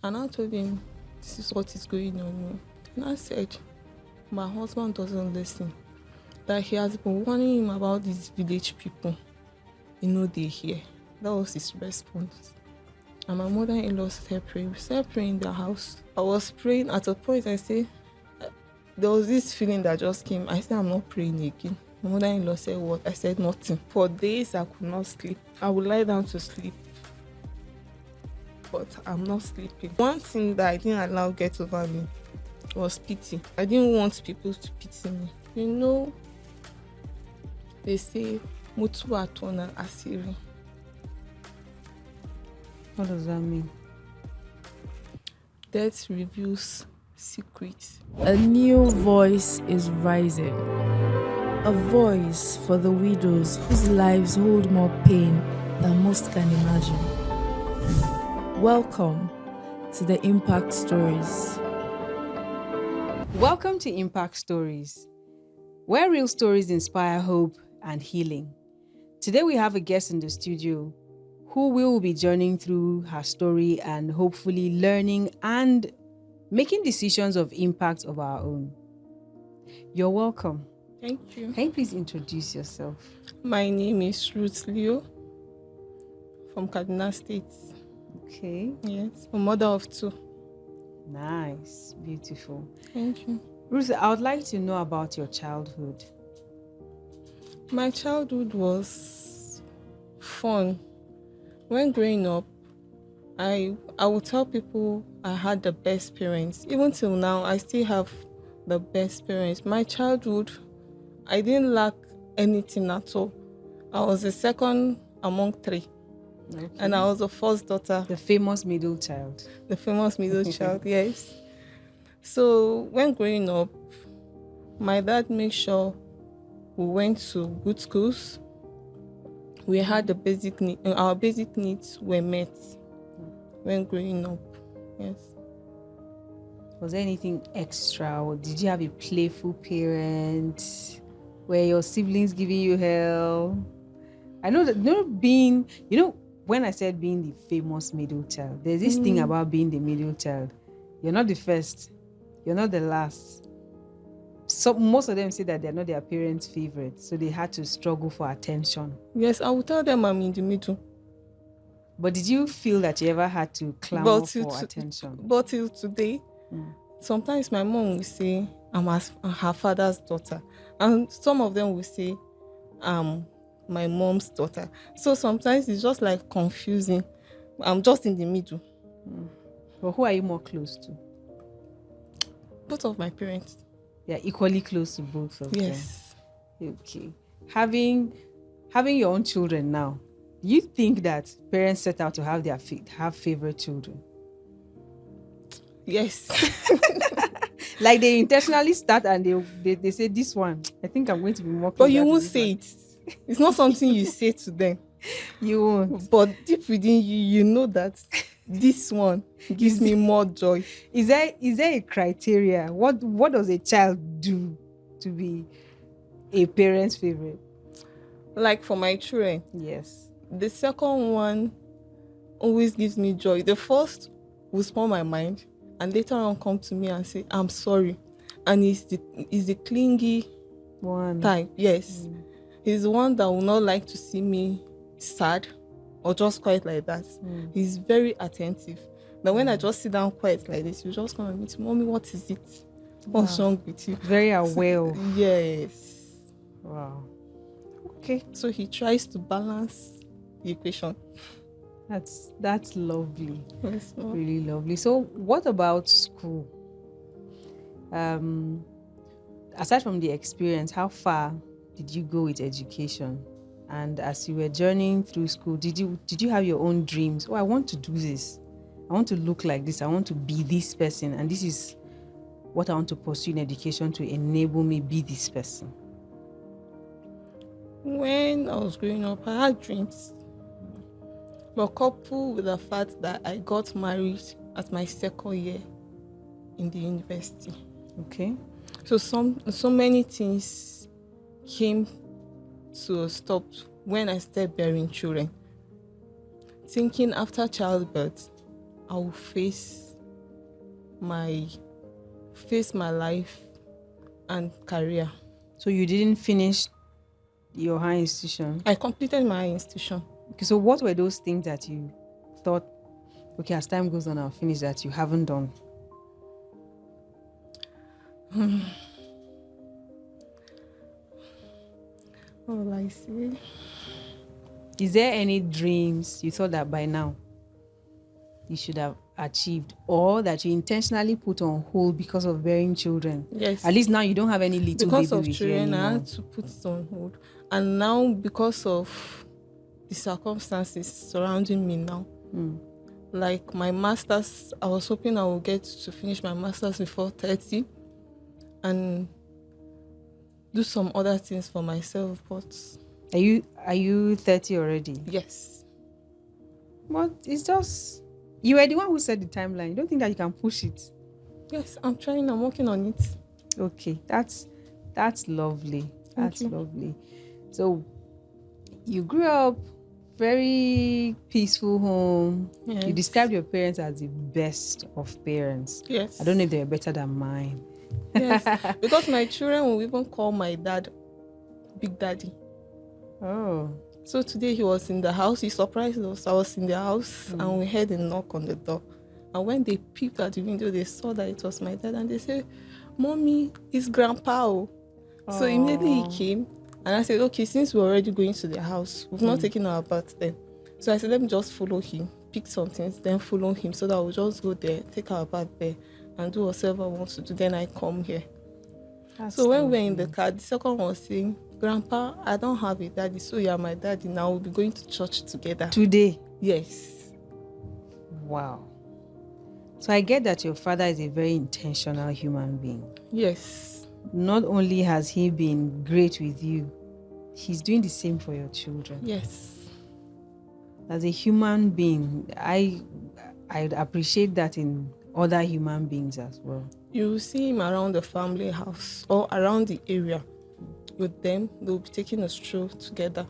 And I told him, this is what is going on. And I said, my husband doesn't listen. That he has been warning him about these village people. They hear. That was his response. And my mother-in-law started praying. We started praying in the house. I was praying. At a point, I said, there was this feeling that just came. I said, I'm not praying again. My mother-in-law said, what? I said, nothing. For days, I could not sleep. I would lie down to sleep. But I'm not sleeping. One thing that I didn't allow get over me was pity. I didn't want people to pity me. They say, Mutu atona asiri. What does that mean? Death reveals secrets. A new voice is rising. A voice for the widows whose lives hold more pain than most can imagine. Welcome to the Impact Stories. Welcome to Impact Stories, where real stories inspire hope and healing. Today we have a guest in the studio who will be journeying through her story and hopefully learning and making decisions of impact of our own. You're welcome. Thank you. Can you please introduce yourself? My name is Ruth Leo from Kaduna State. Okay. Yes, a mother of 2. Nice. Beautiful. Thank you. Ruth, I would like to know about your childhood. My childhood was fun. When growing up, I would tell people I had the best parents. Even till now, I still have the best parents. My childhood, I didn't lack anything at all. I was the second among 3. Okay. And I was the first daughter. The famous middle child. The famous middle child, yes. So when growing up, my dad made sure we went to good schools. We had our basic needs were met when growing up. Yes. Was there anything extra, or did you have a playful parent? Were your siblings giving you hell? I know that when I said being the famous middle child, there's this thing about being the middle child. You're not the first, you're not the last. So most of them say that they're not their parents' favorite, so they had to struggle for attention. Yes, I would tell them I'm in the middle. But did you feel that you ever had to clamor for attention? But till today, sometimes my mom will say I'm her father's daughter, and some of them will say I'm my mom's daughter. So sometimes it's just like confusing. I'm just in the middle. But who are you more close to? Both of my parents. Yeah, equally close to both of them. Yes. Okay. Having your own children now, you think that parents set out to have favorite children? Yes. Like they intentionally start and they say, this one, I think I'm going to be more close. But you won't say it. It's not something you say to them. You won't. But deep within you, you know that this one gives me more joy. Is there a criteria? What does a child do to be a parent's favorite? Like for my children, yes. The second one always gives me joy. The first will spoil my mind, and later on come to me and say, I'm sorry. And he's the clingy one type. Yes. He's the one that will not like to see me sad or just quiet like that. He's very attentive. Now when I just sit down quiet like this, you just come and meet me, Mommy, what is it? What's wrong with you? Very aware. Yes. Wow. Okay. So he tries to balance the equation. That's lovely. Yes, really lovely. So what about school? Aside from the experience, how far did you go with education? And as you were journeying through school, did you have your own dreams? Oh, I want to do this. I want to look like this. I want to be this person. And this is what I want to pursue in education to enable me be this person. When I was growing up, I had dreams. But coupled with the fact that I got married at my second year in the university. Okay. So so many things came to a stop when I started bearing children. Thinking after childbirth, I will face face my life and career. So you didn't finish your high institution? I completed my institution. Okay, so what were those things that you thought, okay, as time goes on, I'll finish, that you haven't done? What will I say? Is there any dreams you thought that by now you should have achieved, or that you intentionally put on hold because of bearing children? Yes. At least now you don't have any little Because baby of with you children, I anymore. had to put it on hold. And now, because of the circumstances surrounding me now, like my master's, I was hoping I would get to finish my master's before 30 and do some other things for myself. But Are you 30 already? yes, But it's just, you were the one who set the timeline. You don't think that you can push it? yes, I'm trying. I'm working on it. Okay, that's lovely. That's you. lovely. So you grew up very peaceful home. Yes. You described your parents as the best of parents. Yes. I don't know if they're better than mine. Yes, because my children will even call my dad Big Daddy. Oh. So today he was in the house. He surprised us. I was in the house and we heard a knock on the door. And when they peeped at the window, they saw that it was my dad and they said, "Mommy, it's Grandpa." So immediately he came and I said, "Okay, since we're already going to the house, we've not taken our bath then." So I said, "Let me just follow him, pick some things, then follow him so that we'll just go there, take our bath there and do whatever I want to do. Then I come here." So when we were in the car, the second one was saying, "Grandpa, I don't have a daddy, so you're my daddy. Now we'll be going to church together." Today? Yes. Wow. So I get that your father is a very intentional human being. Yes. Not only has he been great with you, he's doing the same for your children. Yes. As a human being, I'd appreciate that in other human beings as well. You will see him around the family house or around the area. With them, they'll be taking a stroll together.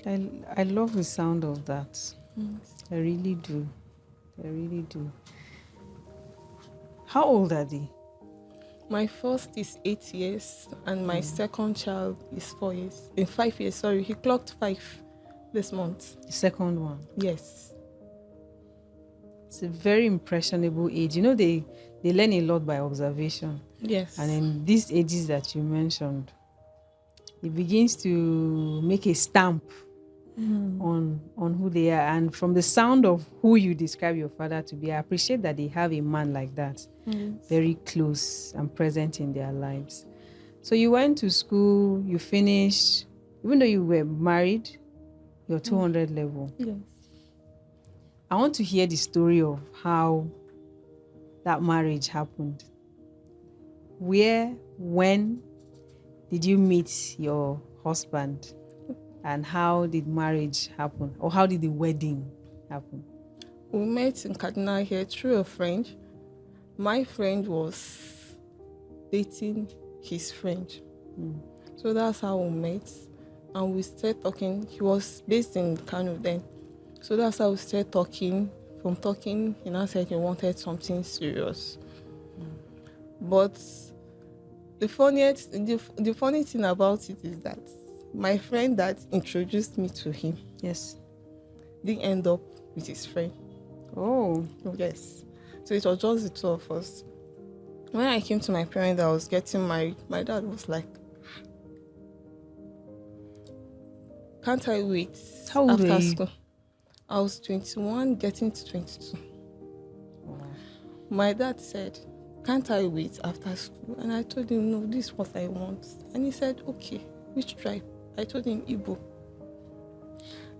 I love the sound of that. I really do. I really do. How old are they? My first is 8 years and my second child is 4 years. In 5 years, sorry. He clocked 5 this month. The second one. Yes. It's a very impressionable age. You know, they learn a lot by observation. Yes. And in these ages that you mentioned, it begins to make a stamp on who they are. And from the sound of who you describe your father to be, I appreciate that they have a man like that, very close and present in their lives. So you went to school, you finished, even though you were married, your 200 level. Yes. I want to hear the story of how that marriage happened. Where, when did you meet your husband? And how did marriage happen? Or how did the wedding happen? We met in Kaduna here through a friend. My friend was dating his friend. So that's how we met. And we started talking. He was based in Kano then. So that's how we started talking. From talking, he now said he wanted something serious. But the funny thing about it is that my friend that introduced me to him, Yes. didn't end up with his friend. Oh. Yes. So it was just the two of us. When I came to my parents, I was getting married. My dad was like, "Can't I wait How old after were you? school?" I was 21, getting to 22. Wow. My dad said, "Can't I wait after school?" And I told him, "No, this is what I want." And he said, "Okay, which tribe?" I told him, "Igbo."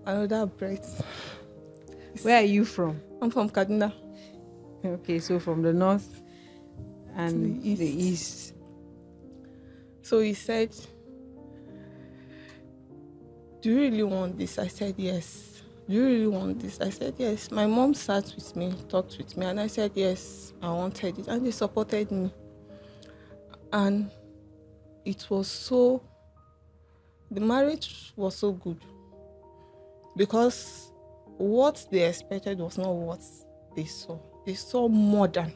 Another breath. Where are you from? I'm from Kaduna. Okay, so from the north and To the the east. So he said, "Do you really want this?" I said, "Yes." "Do you really want this?" I said, "Yes." My mom sat with me, talked with me, and I said, "Yes, I wanted it." And they supported me. And the marriage was so good because what they expected was not what they saw. They saw more than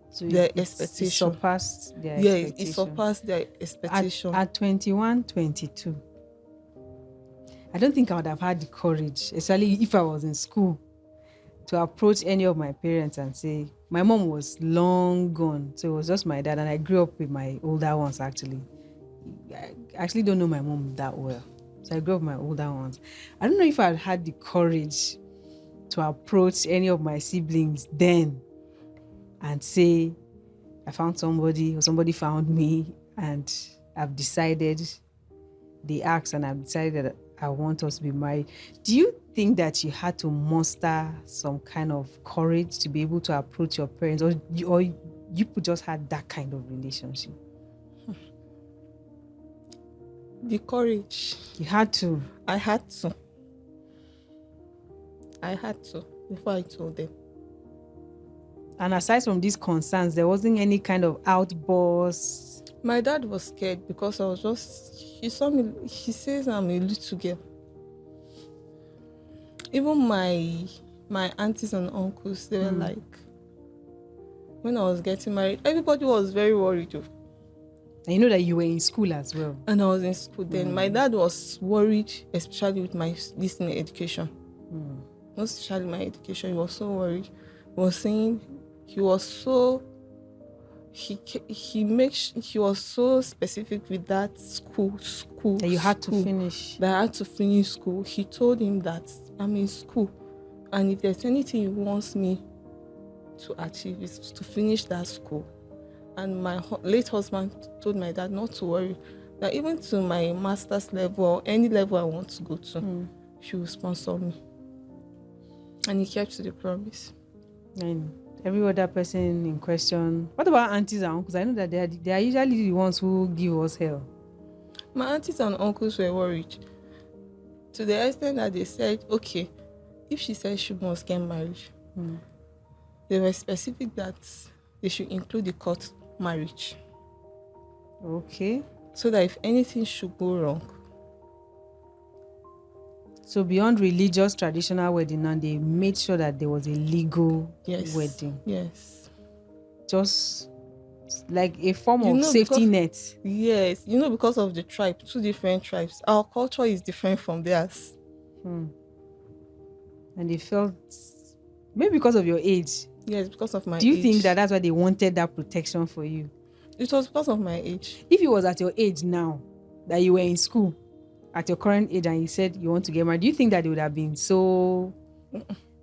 So their it expectation. surpassed their Yeah, expectation. it surpassed their expectation. At 21, 22, I don't think I would have had the courage, especially if I was in school, to approach any of my parents and say, my mom was long gone, so it was just my dad, and I grew up with my older ones actually. I actually don't know my mom that well, so I grew up with my older ones. I don't know if I had the courage to approach any of my siblings then and say, I found somebody or somebody found me and I've decided, they asked and I've decided that I want us to be married. Do you think that you had to muster some kind of courage to be able to approach your parents, or you just had that kind of relationship? The courage. You had to. I had to before I told them. And aside from these concerns, there wasn't any kind of outburst. My dad was scared because I was he saw me, he says I'm a little girl. Even my aunties and uncles, they were like, when I was getting married, everybody was very worried. And you know that you were in school as well. And I was in school then. My dad was worried, especially with my listening education. Not especially my education. He was so worried. He was saying he was so specific with that school that you had school, to finish. That I had to finish school. He told him that I'm in school, and if there's anything he wants me to achieve is to finish that school. And my late husband told my dad not to worry, that even to my master's level or any level I want to go to, she will sponsor me. And he kept to the promise. And every other person in question. What about aunties and uncles? I know that they are usually the ones who give us hell. My aunties and uncles were worried to the extent that they said, okay, if she says she must get married, they were specific that they should include the court marriage. Okay. So that if anything should go wrong. So beyond religious traditional wedding, now they made sure that there was a legal wedding. Yes. Just like a form of safety net. Yes. Because of the tribe, 2 different tribes. Our culture is different from theirs. And they felt, maybe because of your age. Yes, because of my age. Do you think that that's why they wanted that protection for you? It was because of my age. If it was at your age now, that you were in school, at your current age, and you said you want to get married, do you think that they would have been so...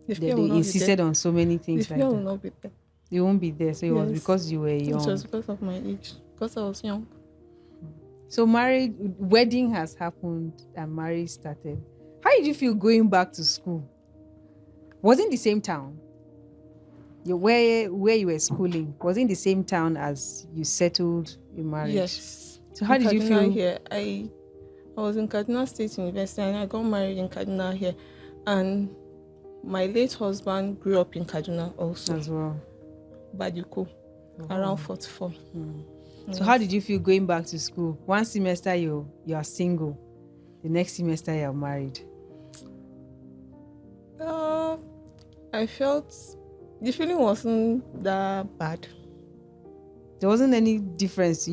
They insisted on so many things like that? Will not be there. You won't be there, so it was because you were young. It was because of my age, because I was young. So wedding has happened and marriage started. How did you feel going back to school? Was it in the same town? Where you were schooling, was it in the same town as you settled in marriage? Yes. So how did you feel? Here, I was in Kaduna State University and I got married in Kaduna here. And my late husband grew up in Kaduna also. As well. Baduko, around 44. Yes. So how did you feel going back to school? One semester you are single, the next semester you are married. I felt the feeling wasn't that bad. There wasn't any difference.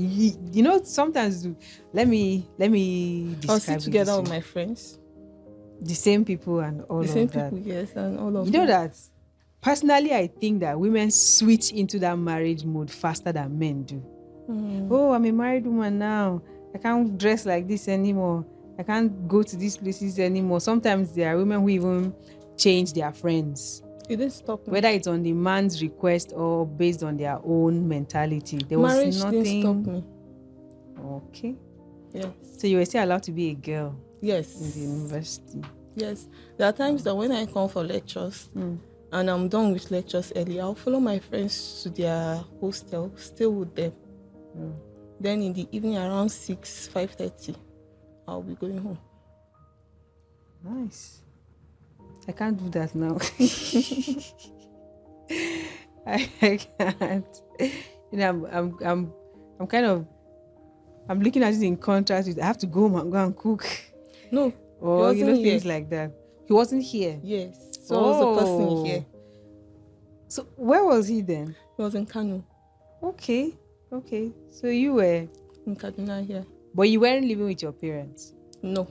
Sometimes let me describe. I'll sit together with my friends. The same people and all of that. The same people, yes, and all of that. You know that personally, I think that women switch into that marriage mode faster than men do. Oh, I'm a married woman now. I can't dress like this anymore. I can't go to these places anymore. Sometimes there are women who even change their friends. It didn't stop me. Whether it's on the man's request or based on their own mentality. Marriage was nothing. Didn't stop me. Okay. Yes. So you were still allowed to be a girl. Yes. In the university. Yes. There are times that when I come for lectures and I'm done with lectures early, I'll follow my friends to their hostel, stay with them. Then in the evening around 5:30, I'll be going home. Nice. I can't do that now. I can't. I'm looking at it in contrast with I have to go home and go and cook. No. Or things like that. He wasn't here. Yes. So I was the person here. So where was he then? He was in Kano. Okay. So you were In Kaduna here. but you weren't living with your parents. No.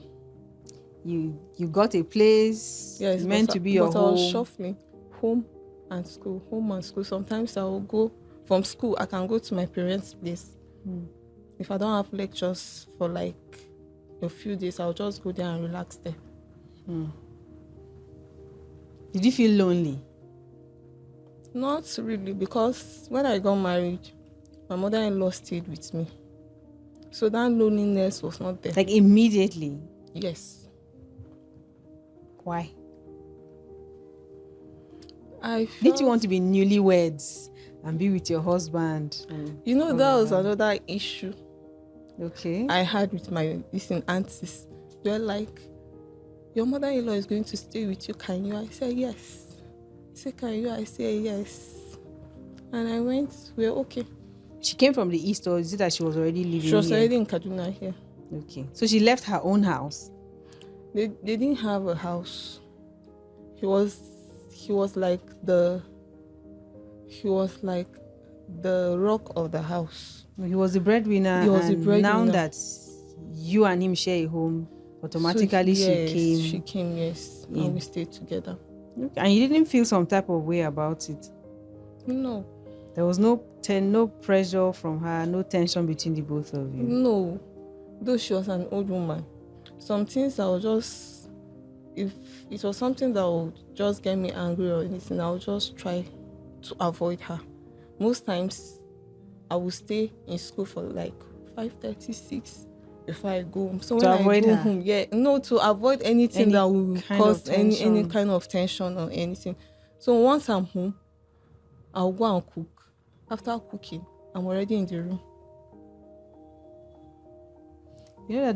You got a place. Yes. Meant to be your but home. I was shuffling home and school. Sometimes I will go from school. I can go to my parents' place. If I don't have lectures for like a few days, I'll just go there and relax there. Did you feel lonely? Not really, because when I got married, my mother-in-law stayed with me. So that loneliness was not there. Like immediately? Yes. Why? Did you want to be newlyweds and be with your husband? That was another issue. Okay. I had with my aunties. They're like, your mother-in-law is going to stay with you. Can you? I said yes. He said, can you? I said yes. And I went. We're okay. She came from the east, or is it that she was already living here? She was already in Kaduna here. Okay. So she left her own house? They didn't have a house. He was like the rock of the house. He was the breadwinner. Now that you and him share a home, automatically she came, yes. Yeah. And we stayed together. Okay. And you didn't feel some type of way about it? No. There was no pressure from her, no tension between the both of you? No. Though she was an old woman. Some things I would just, if it was something that would just get me angry or anything, I would just try to avoid her. Most times, I would stay in school for like 5:36 before I go home. So when I go home, to avoid anything that will cause any kind of tension or anything. So once I'm home, I'll go and cook. After cooking, I'm already in the room.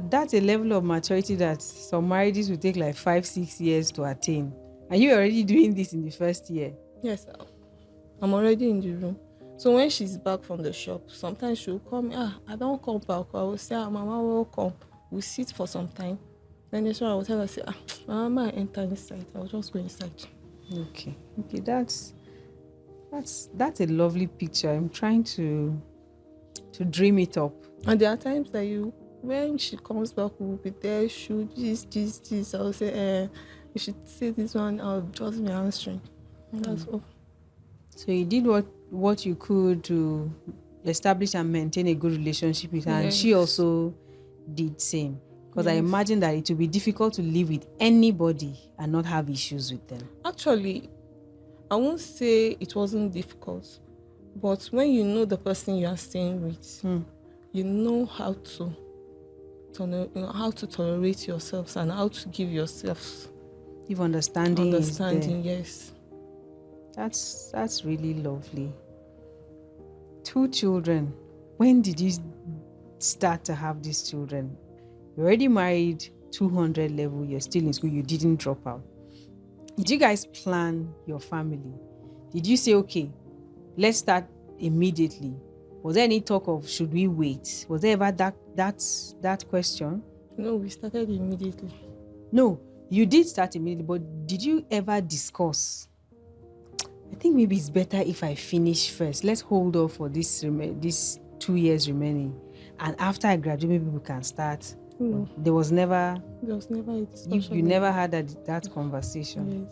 That's a level of maturity that some marriages will take like 5-6 years to attain. And you're already doing this in the first year? Yes, I'm already in the room. So when she's back from the shop, sometimes she'll call me, I don't come back. I will say, Mama, welcome. We'll sit for some time. Then later I will tell her, say, Mama, I enter inside. I'll just go inside. Okay, that's a lovely picture. I'm trying to dream it up. And there are times that when she comes back, we'll be there, shoot this. I'll say, you should say this one, I'll just be answering. And that's all. So you did what you could to establish and maintain a good relationship with her, and she also did same. Because I imagine that it will be difficult to live with anybody and not have issues with them. Actually, I won't say it wasn't difficult, but when you know the person you are staying with, you know how to tolerate yourselves and how to give yourselves understanding. Yes. That's really lovely. 2 children. When did you start to have these children? You're already married, 200 level, you're still in school, you didn't drop out. Did you guys plan your family? Did you say, okay, let's start immediately? Was there any talk of should we wait? Was there ever that question? No, we started immediately. No, you did start immediately, but did you ever discuss? I think maybe it's better if I finish first. Let's hold off for this 2 years remaining. And after I graduate, maybe we can start. No. There was never a discussion. You never had that conversation.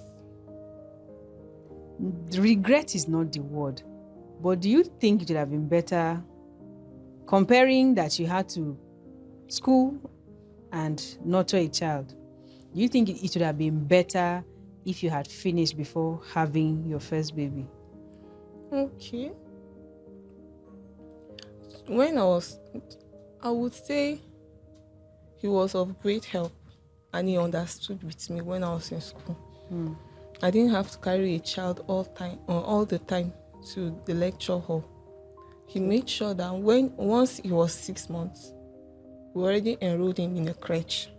Yes. Regret is not the word. But do you think it would have been better comparing that you had to school and nurture a child? Do you think it would have been better if you had finished before having your first baby? Okay. I would say he was of great help and he understood with me when I was in school. I didn't have to carry a child all the time to the lecture hall. He made sure that once he was 6 months, we already enrolled him in a crèche.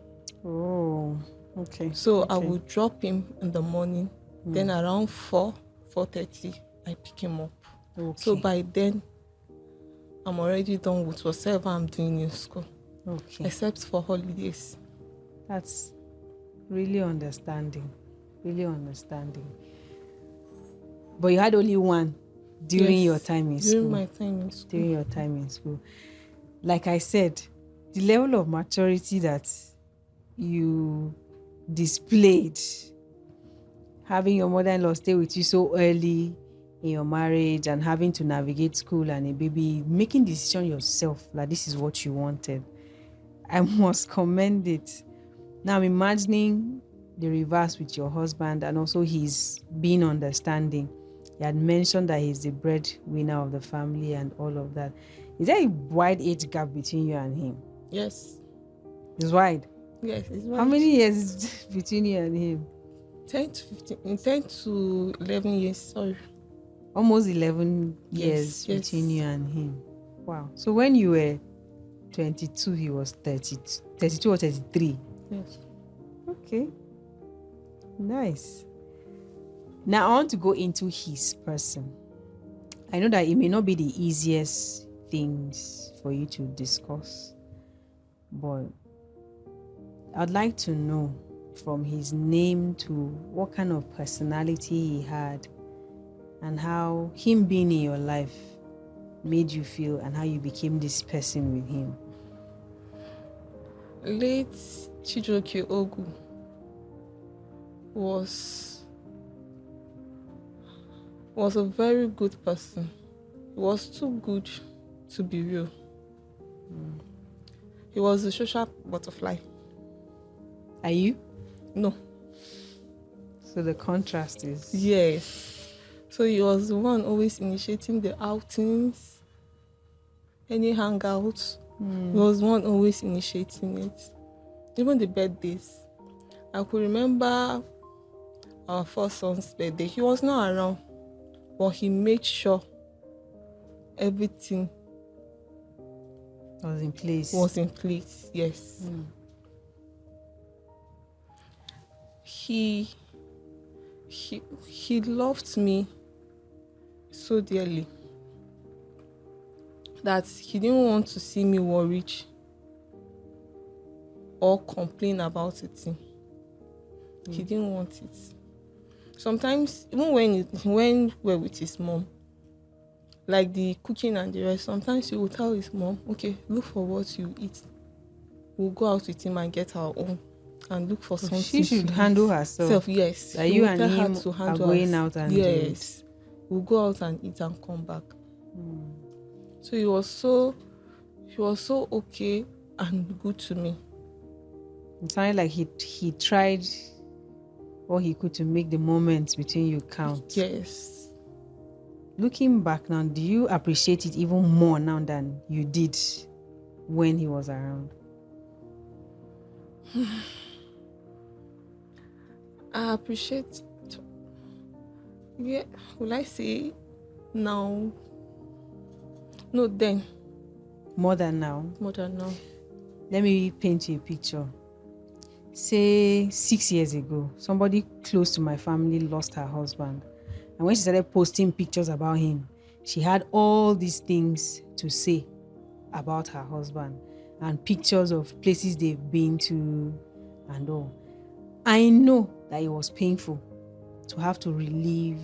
Oh, okay. So I would drop him in the morning. Then around 4:30, I pick him up. Okay. So by then, I'm already done with whatever I'm doing in school. Okay. Except for holidays. That's really understanding. really understanding. But you had only one during Yes, your time in during school. my time in school. During your time in school. Like I said, the level of maturity that you displayed, having your mother-in-law stay with you so early in your marriage and having to navigate school and a baby, making decision yourself, like this is what you wanted. I must commend it. Now I'm imagining the reverse with your husband, and also he's being understanding. He had mentioned that he's the breadwinner of the family and all of that. Is there a wide age gap between you and him? Yes. It's wide. Yes, it's right. How many years is between you and him? 10 to 15, 10 to 11 years, sorry. Almost 11 Yes, years yes. between you and him. Wow. So when you were 22, he was 32 or 33. Yes. Okay. Nice. Now I want to go into his person. I know that it may not be the easiest things for you to discuss, but I'd like to know from his name to what kind of personality he had and how him being in your life made you feel and how you became this person with him. Late Chijioke Ogu was a very good person. He was too good to be real. He was a social butterfly. Are you? No. So the contrast is... Yes. So he was the one always initiating the outings, any hangouts. He was the one always initiating it. Even the birthdays. I could remember our first son's birthday. He was not around, but he made sure everything was in place. was in place. Yes. He loved me so dearly that he didn't want to see me worried or complain about it. He didn't want it. Sometimes, even when we're with his mom, like the cooking and the rest, sometimes he will tell his mom, okay, look for what you eat. We'll go out with him and get our own and look for something. She should to handle eat. herself. Yes. That He you will and tell her him to are handle going herself. out and do it. Yes. We'll go out and eat and come back. So he was so okay and good to me. It sounded like he tried what he could to make the moments between you count. Yes. Looking back now, do you appreciate it even more now than you did when he was around? I appreciate it. Yeah, will I say now? No, then. More than now? More than now. Let me paint you a picture. Say 6 years ago, somebody close to my family lost her husband. And when she started posting pictures about him, she had all these things to say about her husband and pictures of places they've been to and all. I know that it was painful to have to relive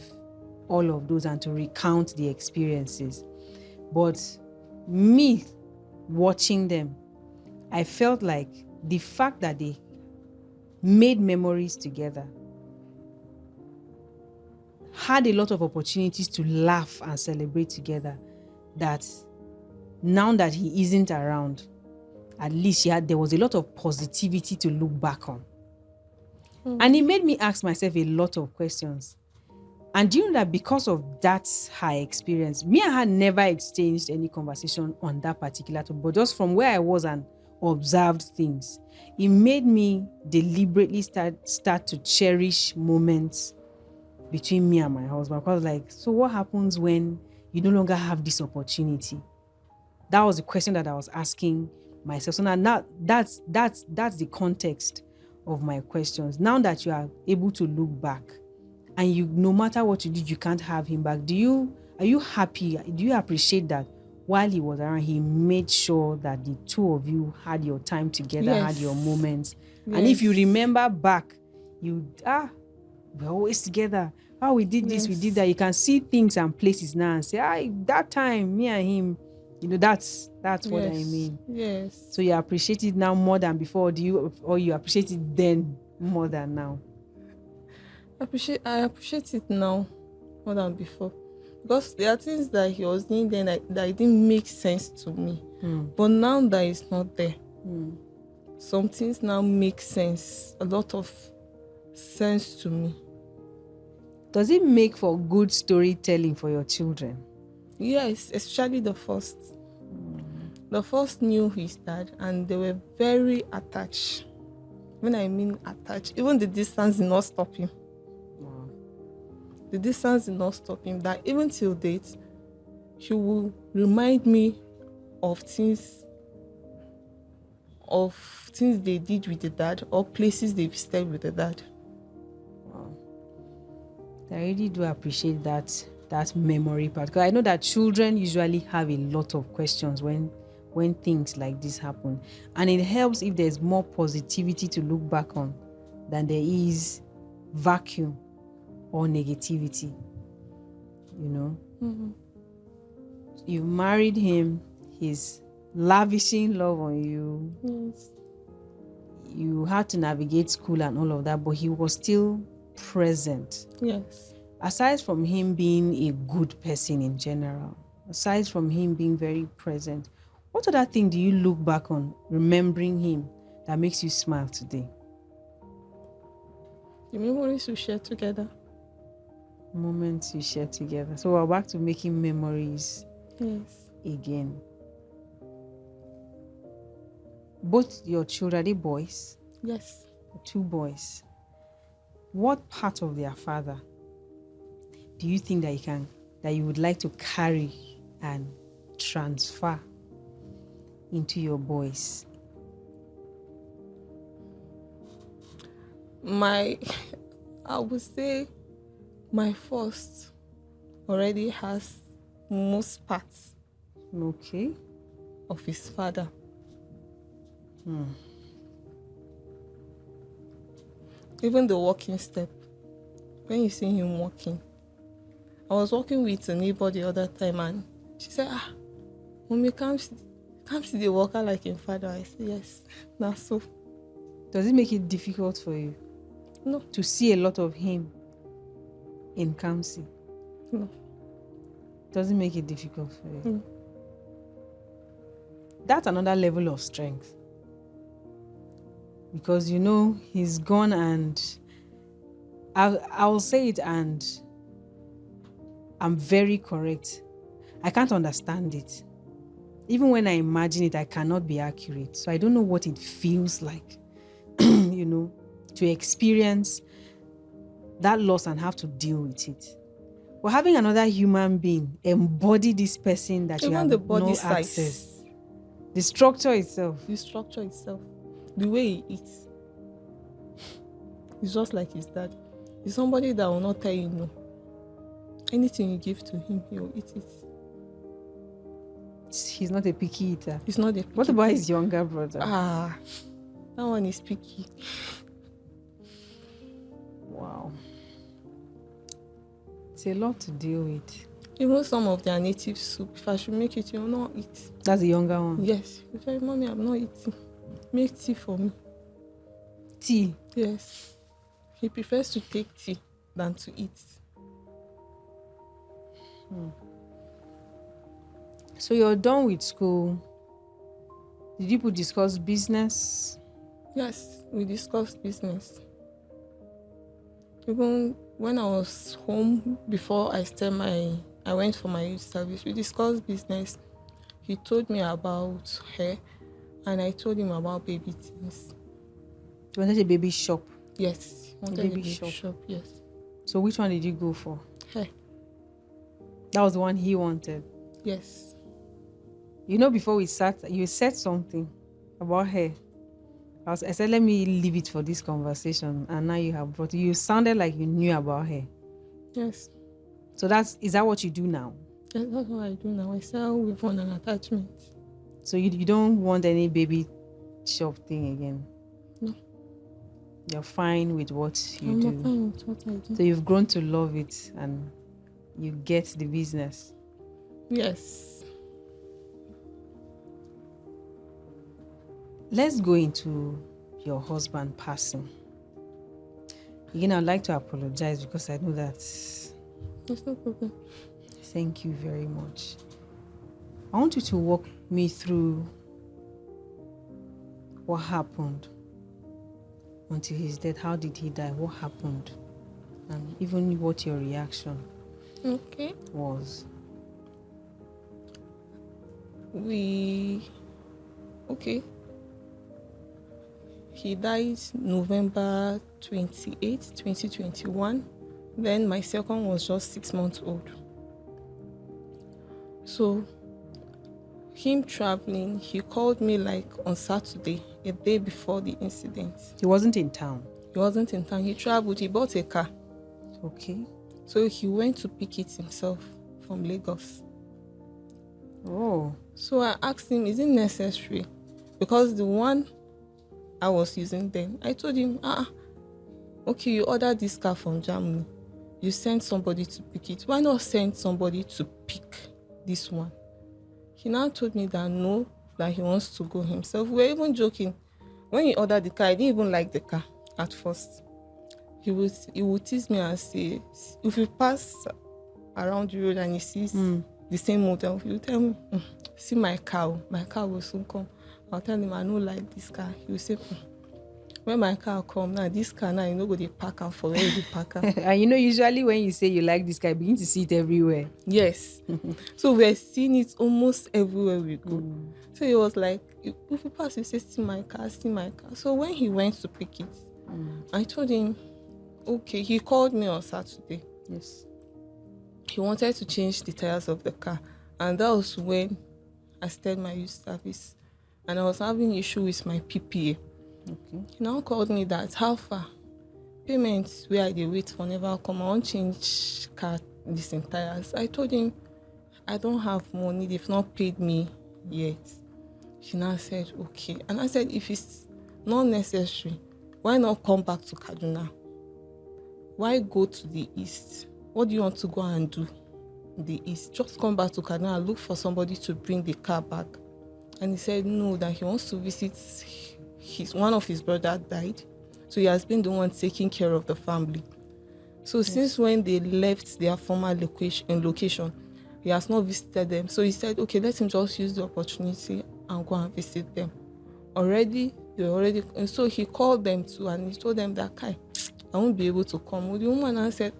all of those and to recount the experiences. But me watching them, I felt like the fact that they made memories together, had a lot of opportunities to laugh and celebrate together, that now that he isn't around, at least there was a lot of positivity to look back on. And it made me ask myself a lot of questions. And do you know that because of that high experience, me and her never exchanged any conversation on that particular topic, but just from where I was and observed things, it made me deliberately start to cherish moments between me and my husband. Because so what happens when you no longer have this opportunity? That was the question that I was asking myself. So now that's the context of my questions. Now that you are able to look back, and you, no matter what you did, you can't have him back. Are you happy? Do you appreciate that while he was around, he made sure that the two of you had your time together, Yes. had your moments? Yes. And if you remember back, we're always together. How we did this, we Yes. did that. You can see things and places now and say, that time, me and him, that's what I mean. Yes. So you appreciate it now more than before, or you appreciate it then more than now? I appreciate it now more than before, because there are things that he was doing then that it didn't make sense to me. But now that it's not there, some things now make sense, a lot of sense to me. Does it make for good storytelling for your children? Yes, especially the first. The first knew his dad and they were very attached. When I mean attached, even the distance did not stop him. Wow. The distance did not stop him. That even till date, he will remind me of things they did with the dad or places they visited with the dad. Wow. I really do appreciate that memory part, because I know that children usually have a lot of questions when things like this happen, and it helps if there's more positivity to look back on than there is vacuum or negativity. You married him, he's lavishing love on you. Yes. You had to navigate school and all of that, but he was still present. Yes. Aside from him being a good person in general, aside from him being very present, what other thing do you look back on remembering him that makes you smile today? The memories we share together. Moments you share together. So we're back to making memories. Yes. Again. Both your children, are they boys? Yes. 2 boys. What part of their father do you think that you would like to carry and transfer into your boys? I would say my first already has most parts Okay. of his father. Even the walking step. When you see him walking, I was walking with a neighbor the other time and she said, Mommy, come see the walker like him father. I said, yes, that's so. Does it make it difficult for you? No. To see a lot of him in Kamsi? No. Doesn't make it difficult for you? No. That's another level of strength. Because he's gone, and I'll say it, and I'm very correct. I can't understand it. Even when I imagine it, I cannot be accurate. So I don't know what it feels like, to experience that loss and have to deal with it. But having another human being embody this person that Even you have the body no size. access. The structure itself. The way he eats, it's just like his dad. He's somebody that will not tell you no. Anything you give to him, he'll eat it. He's not a picky eater. He's not a picky. What about his younger brother? That one is picky. Wow. It's a lot to deal with. Even some of their native soup, if I should make it, you'll not eat. That's the younger one? Yes. He said, Mommy, I'm not eating. Make tea for me. Tea? Yes. He prefers to take tea than to eat. So you're done with school. Did you discuss business? Yes, we discussed business. Even when I was home before I went for my youth service, we discussed business. He told me about hair, and I told him about baby things. You wanted a baby shop? Yes, wanted a baby shop. Yes. So which one did you go for? Hair. That was the one he wanted? Yes. Before we sat, you said something about hair. I said, let me leave it for this conversation, and now you have brought it. You sounded like you knew about hair. Yes. So is that what you do now? Yes, that's what I do now. I sell with on an attachment. So you don't want any baby shop thing again? No. You're fine with what you I'm do. not fine with what I do. So you've grown to love it and you get the business. Yes. Let's go into your husband passing. Again, I'd like to apologize because I know that. There's no problem. Thank you very much. I want you to walk me through what happened until his death. How did he die? What happened? And even what your reaction Okay. was. Okay. He died November 28th, 2021. Then my second was just 6 months old. So, him traveling, he called me like on Saturday, a day before the incident. He wasn't in town. He wasn't in town. He traveled. He bought a car. Okay. So he went to pick it himself from Lagos. Oh. So I asked him, is it necessary? Because the one I was using then, I told him, okay, you ordered this car from Germany. You sent somebody to pick it. Why not send somebody to pick this one? He now told me that no, that he wants to go himself. We were even joking. When he ordered the car, I didn't even like the car at first. He would tease me and say, if you pass around the road and he sees the same model, he will tell me, see my car will soon come. I'll tell him I don't like this car. He will say, when my car come now, this car now, you know, go to park am for where you park am. And usually when you say you like this car, you begin to see it everywhere. Yes. So we're seeing it almost everywhere we go. So he was like, if you pass, you say, see my car. So when he went to pick it, I told him, okay, he called me on Saturday. Yes. He wanted to change the tires of the car. And that was when I started my youth service. And I was having issue with my PPA. Okay. He now called me that, how far? Payments where I dey wait for never come. I want change car decent tires. I told him, I don't have money. They've not paid me yet. He now said, okay. And I said, if it's not necessary, why not come back to Kaduna? Why go to the east? What do you want to go and do in the east? Just come back to Kaduna and look for somebody to bring the car back. And he said no, that he wants to visit one of his brothers died. So he has been the one taking care of the family. So since when they left their former location, he has not visited them. So he said, okay, let him just use the opportunity and go and visit them. And so he called them too and he told them that, Kai, I won't be able to come. Well, the woman said,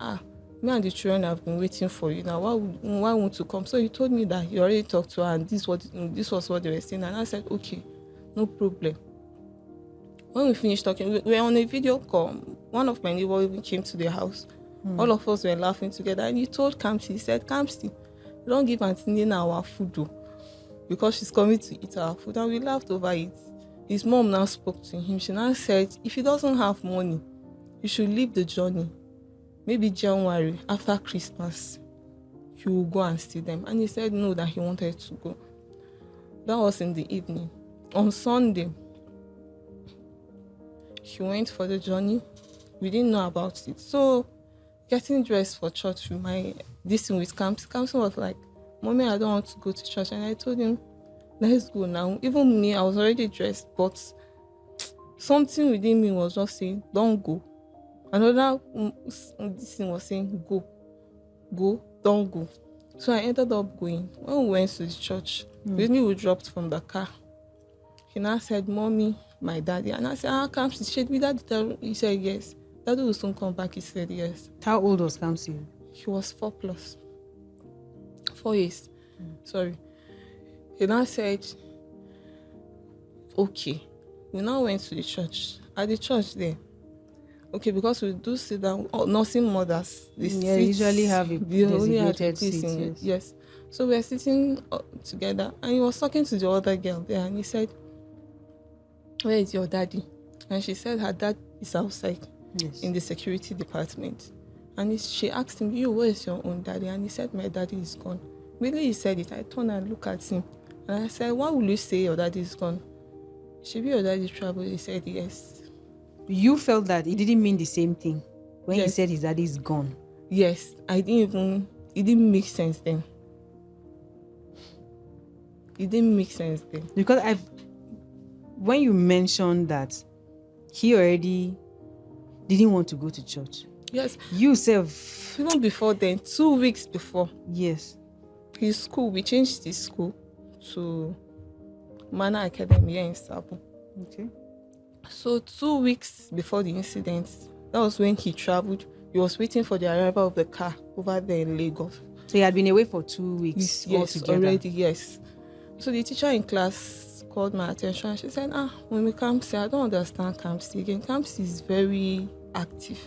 me and the children have been waiting for you now. Why won't you come? So he told me that he already talked to her and this was what they were saying. And I said, okay, no problem. When we finished talking, we were on a video call. One of my neighbors even came to the house. All of us were laughing together. And he told Kamsi, he said, Kamsi, don't give Auntie Nina our food though, because she's coming to eat our food. And we laughed over it. His mom now spoke to him. She now said, if he doesn't have money, you should leave the journey. Maybe January, after Christmas, he will go and see them. And he said no, that he wanted to go. That was in the evening. On Sunday, he went for the journey. We didn't know about it. So, getting dressed for church with this thing with Kamsi was like, Mommy, I don't want to go to church. And I told him, let's go now. Even me, I was already dressed, but something within me was just saying, don't go. Another this thing was saying, go, don't go. So I ended up going. When we went to the church, we dropped from the car. He now said, Mommy, my daddy. And I said, Kamsi, should we daddy? He said, yes. Daddy will soon come back. He said, yes. How old was Kamsi? He was 4+. 4 years. Sorry. He now said, okay. We now went to the church. At the church there, okay, because we do sit down, nursing mothers, they usually have a designated seat. Yes. So we were sitting together, and he was talking to the other girl there, and he said, where is your daddy? And she said her dad is outside in the security department. And she asked him, where is your own daddy? And he said, my daddy is gone. Immediately he said it, I turned and looked at him. And I said, why will you say your daddy is gone? Should be your daddy travel? He said, yes. you felt that it didn't mean the same thing when he Yes. said his daddy is gone. Yes, it didn't make sense then. It didn't make sense then. Because when you mentioned that he already didn't want to go to church, Yes, you self, even before then, 2 weeks before, yes, his school, we changed his school to Manor Academy here in Sabo. okay, So 2 weeks before the incident, that was when he traveled. He was waiting for the arrival of the car over there in Lagos. so he had been away for 2 weeks Yes, altogether. already, yes. So the teacher in class called my attention and she said, when we Kamsi, I don't understand Kamsi again. Kamsi is very active.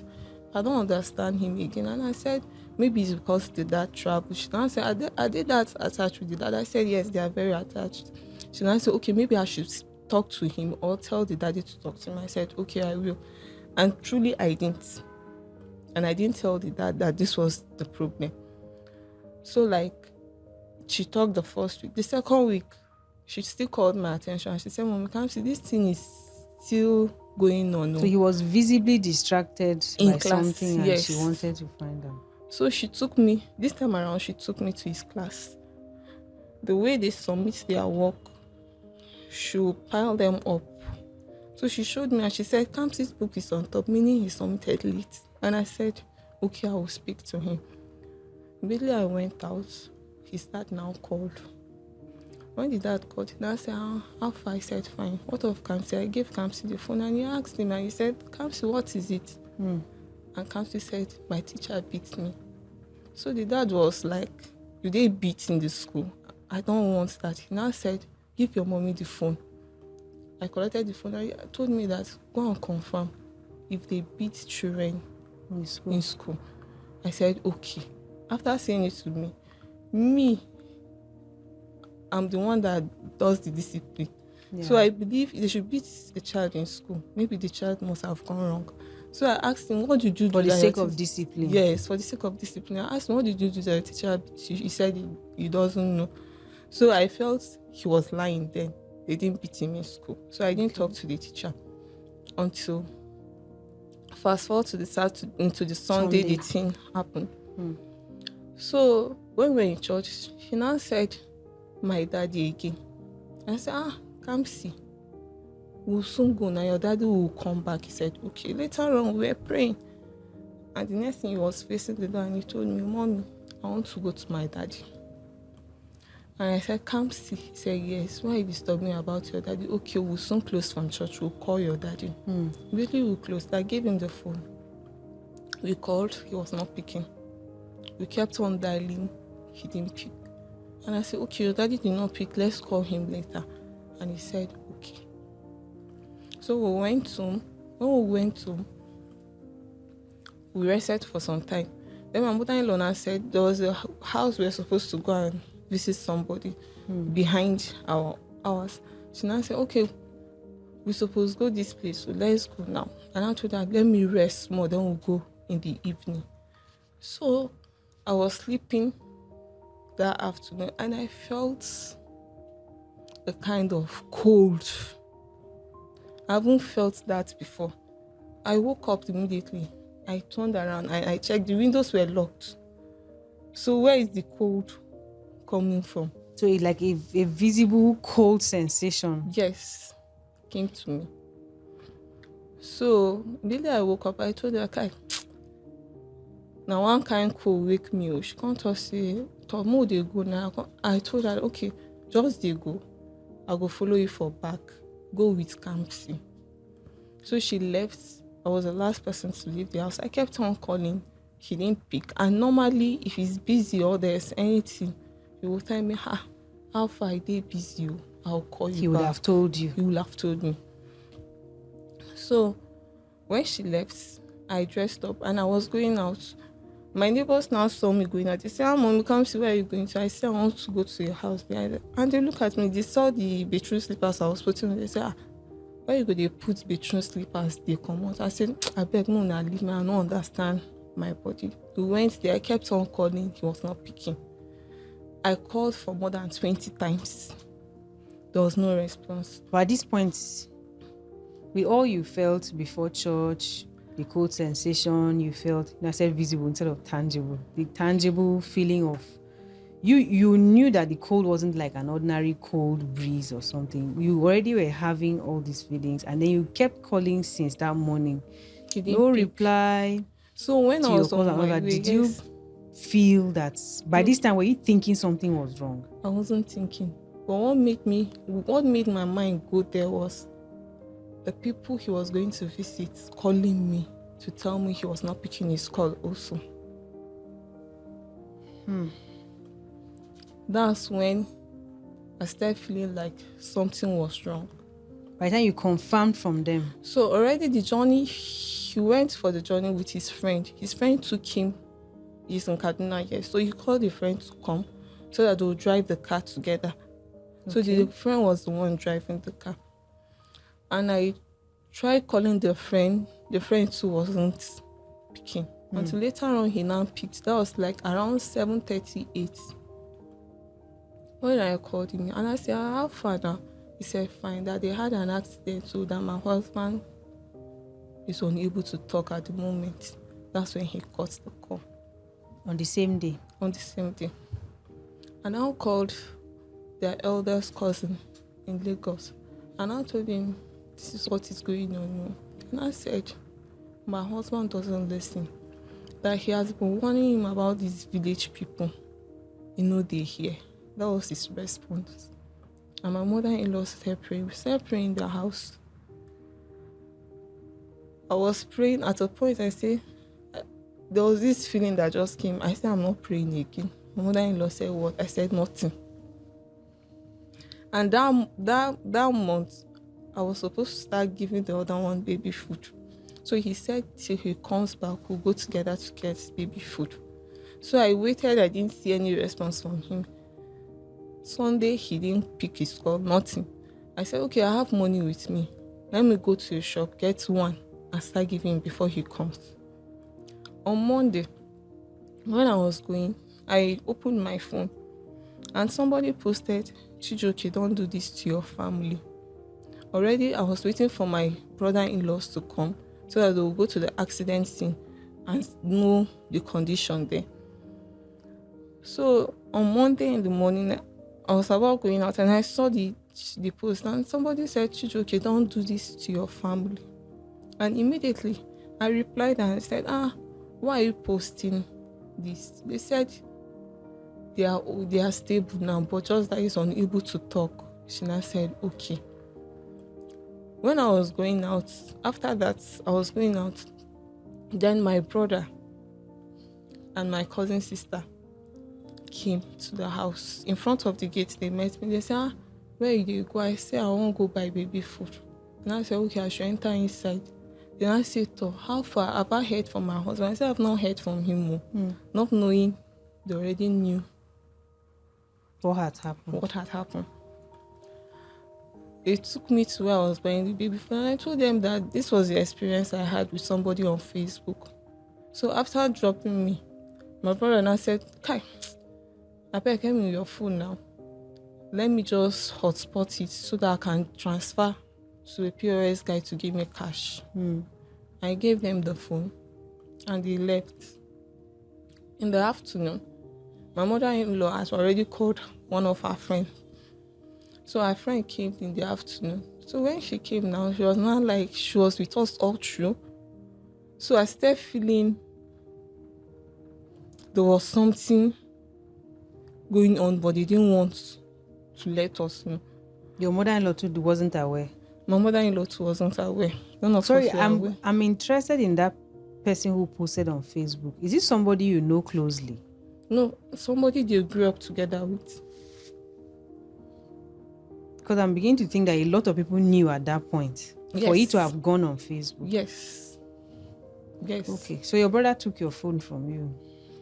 I don't understand him again. And I said, maybe it's because the dad traveled. She now said, are they that attached with the dad? I said, yes, they are very attached. She now said, okay, maybe I should talk to him or tell the daddy to talk to him. I said, okay, I will. And truly, I didn't. And I didn't tell the dad that this was the problem. So, she talked the first week. The second week, she still called my attention. She said, Mom, can't see this thing is still going on. So he was visibly distracted In by class, something and yes. she wanted to find out. So she took me, this time around, she took me to his class. The way they submit their work, she will pile them up. So she showed me and she said, Kamsi's book is on top, meaning he submitted late. And I said, okay, I will speak to him. Immediately I went out. His dad now called. When the dad called, he now said, how far? I said, fine. What of Kamsi? I gave Kamsi the phone and he asked him and he said, Kamsi, what is it? And Kamsi said, my teacher beat me. So the dad was like, do they beat in the school? I don't want that. He now said, give your mommy the phone. I collected the phone and he told me that, go and confirm if they beat children in school. I said, okay. After saying it to me, I'm the one that does the discipline. Yeah. So I believe they should beat a child in school. Maybe the child must have gone wrong. So I asked him, what did you do? For the sake of discipline? Yes, for the sake of discipline. I asked him, what did you do that the teacher beat you? He said he doesn't know. So I felt he was lying then. They didn't beat him in school. So I didn't talk to the teacher until fast forward to the Sunday the thing happened. So when we were in church, he now said, my daddy again. I said, come see. We'll soon go now. Your daddy will come back. He said, okay. Later on, we were praying. And the next thing he was facing the door and he told me, Mommy, I want to go to my daddy. And I said, come see. He said, yes. Why are you disturbing me about your daddy? Okay, we'll soon close from church. We'll call your daddy. Immediately we closed. I gave him the phone. We called. He was not picking. We kept on dialing. He didn't pick. And I said, okay, your daddy did not pick. Let's call him later. And he said, okay. So we went home. When we went home, we rested for some time. Then my mother-in-law now said there was a house we were supposed to go and visit somebody behind ours. She now said, okay, we're supposed to go this place, so let's go now. And I told her, let me rest more, then we'll go in the evening. So I was sleeping that afternoon and I felt a kind of cold. I haven't felt that before. I woke up immediately. I turned around and I checked. The windows were locked. So where is the cold coming from? So it's like a visible cold sensation. Yes, came to me. So immediately I woke up. I told her, okay, now one kind cold wake me. She can't just say, Tomo they go now. I told her, okay, just they go. I'll go follow you for back. Go with Kamsi. So she left. I was the last person to leave the house. I kept on calling. He didn't pick. And normally, if he's busy or there's anything, he will tell me, how far are they busy? I'll call you back. He would have told you. He would have told me. So when she left, I dressed up and I was going out. My neighbors now saw me going out. They said, Mom, come see where are you going to? I said, I want to go to your house behind it. And they look at me. They saw the bedroom slippers I was putting on. They said, where you go? They put bedroom slippers. They come out. I said, I beg, no, leave me. I don't understand my body. We went there. I kept on calling. He was not picking. I called for more than 20 times. There was no response. But at this point, With all you felt before church, the cold sensation you felt, I said visible instead of tangible. The tangible feeling of you knew that the cold wasn't like an ordinary cold breeze or something. You already were having all these feelings, and then you kept calling since that morning. He didn't No pick. reply So when to I your was calls on and all my that. way, Did you yes, feel that by this time were you thinking something was wrong? I wasn't thinking. But what made my mind go there was the people he was going to visit calling me to tell me he was not picking his call also. That's when I started feeling like something was wrong. By the time you confirmed from them. So already the journey, he went for the journey with his friend. His friend took him, he's in Kaduna here. So he called the friend to come so that they'll drive the car together. So the friend was the one driving the car. And I tried calling the friend too wasn't picking. Until later on he now picked. That was like around 7:38. When I called him and I said, how far now? He said, fine, that they had an accident, so that my husband is unable to talk at the moment. That's when he got the call. On the same day? On the same day. And I called their eldest cousin in Lagos. And I told him, this is what is going on. And I said, my husband doesn't listen. That he has been warning him about these village people. They hear. That was his response. And my mother-in-law started praying. We started praying in the house. I was praying. At a point, I said, there was this feeling that just came. I said, I'm not praying again. My mother-in-law said, what? I said, nothing. And that month, I was supposed to start giving the other one baby food. So he said, till he comes back, we'll go together to get baby food. So I waited. I didn't see any response from him. Sunday, he didn't pick his call, nothing. I said, okay, I have money with me. Let me go to the shop, get one, and start giving him before he comes. On Monday, when I was going, I opened my phone, and somebody posted, Chijoke, don't do this to your family. Already, I was waiting for my brother-in-laws to come so that they will go to the accident scene and know the condition there. So on Monday in the morning, I was about going out and I saw the post, and somebody said, Chijoke, don't do this to your family. And immediately I replied and I said, why are you posting this? They said they are stable now, but just that he's unable to talk. She now said, okay. When I was going out, after that, I was going out. Then my brother and my cousin sister came to the house. In front of the gate, they met me. They said, where do you go? I said, I won't go buy baby food. And I said, okay, I should enter inside. Then I said, how far have I heard from my husband? I said, I've not heard from him. Not knowing they already knew what had happened. They took me to where I was buying the baby food, and I told them that this was the experience I had with somebody on Facebook. So after dropping me, my brother now said, Kai, I beg, give me your phone now. Let me just hotspot it so that I can transfer to a POS guy to give me cash. I gave them the phone and they left. In the afternoon, my mother-in-law has already called one of her friends. So our friend came in the afternoon. So when she came now, she was not like she was with us all through. So I started feeling there was something going on, but they didn't want to let us know. Your mother-in-law too wasn't aware? My mother-in-law too wasn't aware. None of us were aware. I'm interested in that person who posted on Facebook. Is it somebody you know closely? No, somebody they grew up together with. Because I'm beginning to think that a lot of people knew at that point. Yes. For it to have gone on Facebook. Yes. Okay, so your brother took your phone from you.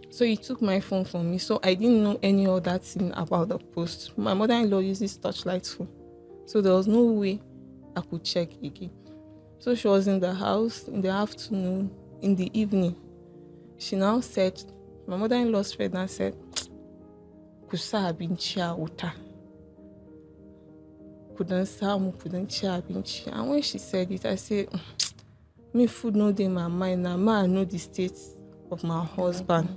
So he took my phone from me. So I didn't know any other thing about the post. My mother-in-law uses touchlight phone. So there was no way I could check again. So she was in the house in the afternoon, in the evening. She now said, my mother-in-law's friend now said, Kusa bin chia uta. couldn't samu couldn't share abinci. And when she said it, I said, me food no dey my mind now. I know the state of my husband.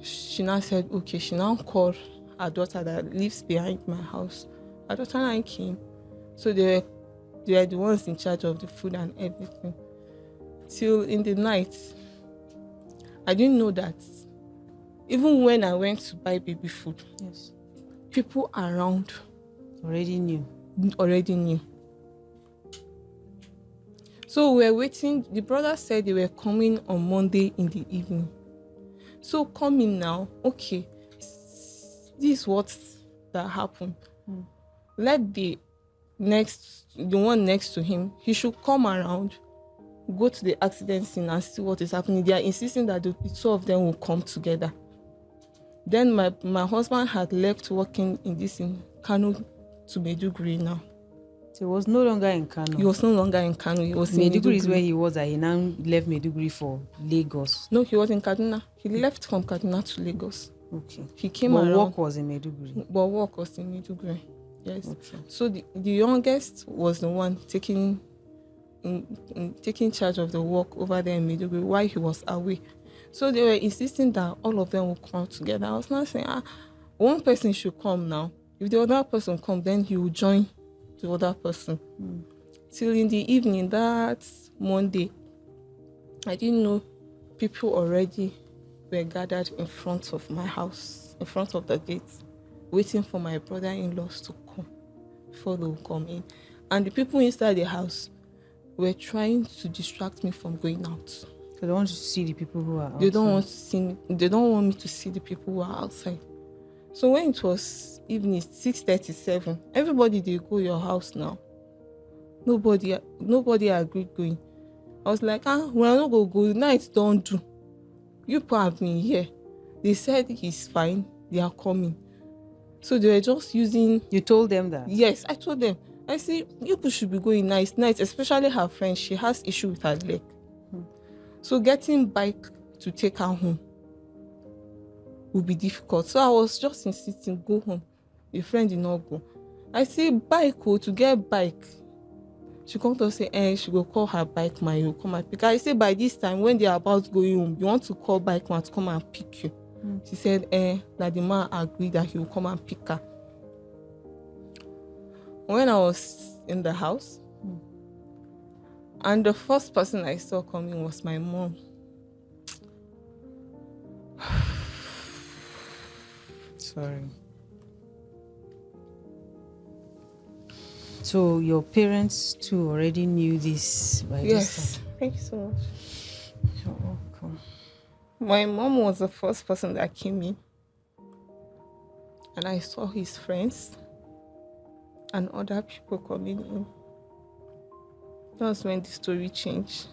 She now said, okay, she now called her daughter that lives behind my house. Her daughter and I came. So they were the ones in charge of the food and everything. Till in the night, I didn't know that even when I went to buy baby food, Yes. people around Already knew. knew. So we were waiting. The brother said they were coming on Monday in the evening. So coming now, okay, this is what that happened. Let the one next to him, he should come around, go to the accident scene and see what is happening. They are insisting that the two of them will come together. Then my husband had left working in this in Kano to Maiduguri now. So he was no longer in Kano. He was no longer in Kano. He was in Maiduguri is Maiduguri. where he was. He now left Maiduguri for Lagos. No, he was in Kaduna. He left from Kaduna to Lagos. Okay. He came But around. work was in Maiduguri. But work was in Maiduguri. Yes. Okay. So the youngest was the one taking charge of the work over there in Maiduguri while he was away. So they were insisting that all of them will come together. I was not saying, one person should come now. If the other person come, then he will join the other person. Till in the evening, that Monday, I didn't know people already were gathered in front of my house, in front of the gate, waiting for my brother-in-laws to come before they will come in. And the people inside the house were trying to distract me from going out. So they want to see the people who are outside. They don't want to see me. They don't want me to see the people who are outside. So when it was evening, 6:37, everybody they go your house now. Nobody agreed going. I was like, when I don't go, night don't do. You people have been here. They said he's fine. They are coming. So they were just using. You told them that? Yes, I told them. I said, you people should be going night, especially her friend. She has issue with her leg. So getting bike to take her home would be difficult. So I was just insisting, go home. The friend did not go. I say, bike, to get bike. She come to say, she go call her bike man, you come and pick her. I say, by this time, when they are about going home, you want to call bike man to come and pick you. She said, that the man agreed that he will come and pick her. When I was in the house, and the first person I saw coming was my mom. Sorry. So your parents too already knew this by this Yes. time? Thank you so much. You're welcome. My mom was the first person that came in. And I saw his friends and other people coming in. That's when the story changed.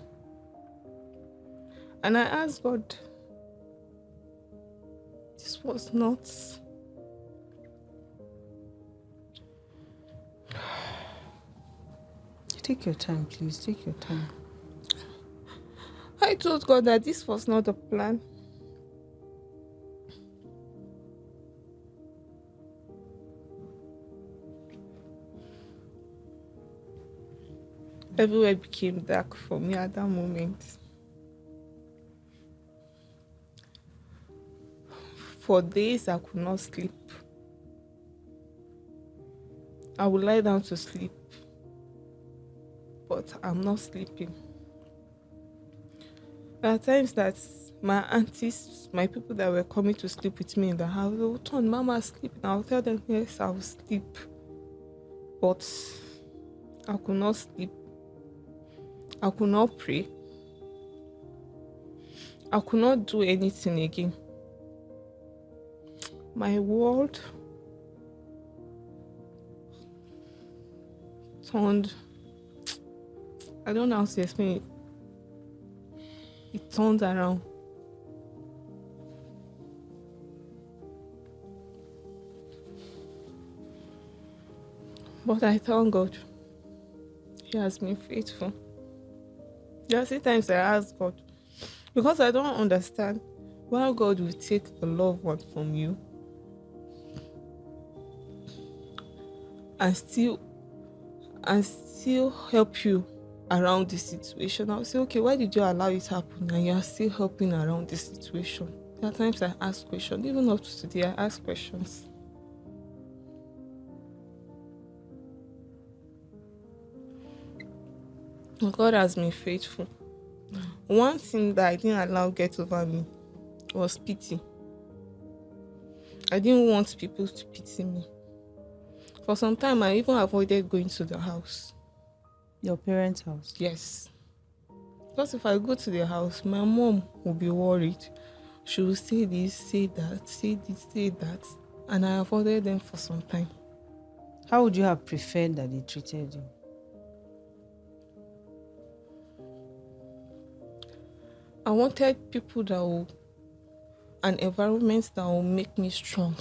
And I asked God, this was not. Take your time, please. Take your time. I told God that this was not the plan. Everywhere became dark for me at that moment. For days, I could not sleep. I would lie down to sleep, but I'm not sleeping. There are times that my aunties, my people that were coming to sleep with me in the house, they would turn, Mama, sleep. And I'll tell them, yes, I will sleep. But I could not sleep. I could not pray. I could not do anything again. My world turned. I don't know how to explain it. It turned around. But I thank God. He has been faithful. There are still times I ask God, because I don't understand why God will take a loved one from you and still and still help you around the situation. I'll say, okay, why did you allow it to happen? And you're still helping around the situation. There are times I ask questions. Even up to today, I ask questions. God has been faithful. One thing that I didn't allow get over me was pity. I didn't want people to pity me. For some time, I even avoided going to the house. Your parents' house? Yes. Because if I go to the house, my mom will be worried. She will say this, say that, say this, say that. And I avoided them for some time. How would you have preferred that they treated you? I wanted people that will, an environment that will make me strong.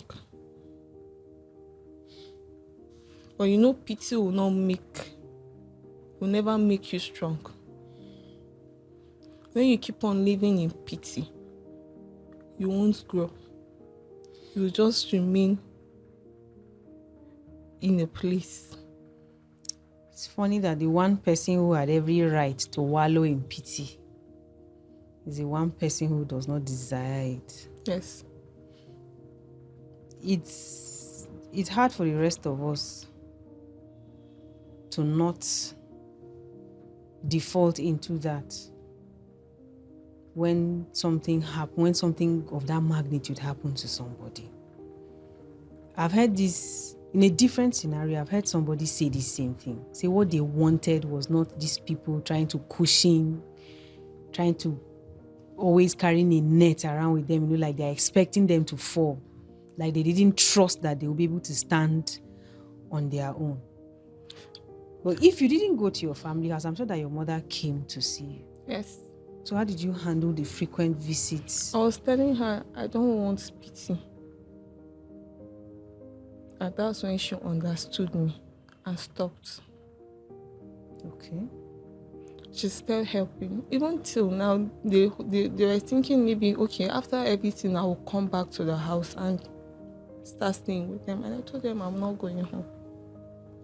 But you know, pity will never make you strong. When you keep on living in pity, you won't grow. You will just remain in a place. It's funny that the one person who had every right to wallow in pity is the one person who does not desire it. Yes. It's hard for the rest of us to not default into that when something of that magnitude happens to somebody. I've heard this in a different scenario. I've heard somebody say the same thing. Say what they wanted was not these people trying to cushion, trying to always carrying a net around with them, like they're expecting them to fall. Like they didn't trust that they will be able to stand on their own. But if you didn't go to your family house, I'm sure that your mother came to see you. Yes. So how did you handle the frequent visits? I was telling her I don't want pity. And that's when she understood me and stopped. Okay. She's still helping. Even till now, they were thinking maybe, okay, after everything, I will come back to the house and start staying with them. And I told them I'm not going home.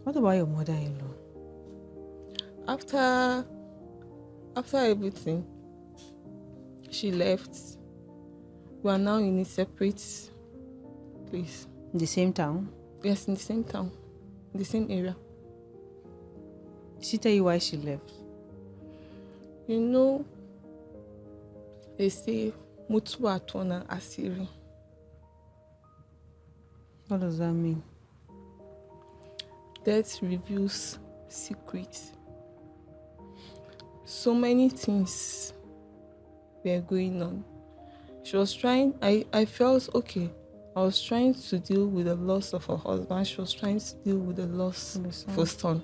What about your mother-in-law? After everything, she left. We are now in a separate place. In the same town? Yes, in the same town, in the same area. Did she tell you why she left? You know, they say mutu atona asiri. What does that mean? Death reveals secrets. So many things were going on. She was trying, I felt okay. I was trying to deal with the loss of her husband. She was trying to deal with the loss of her son.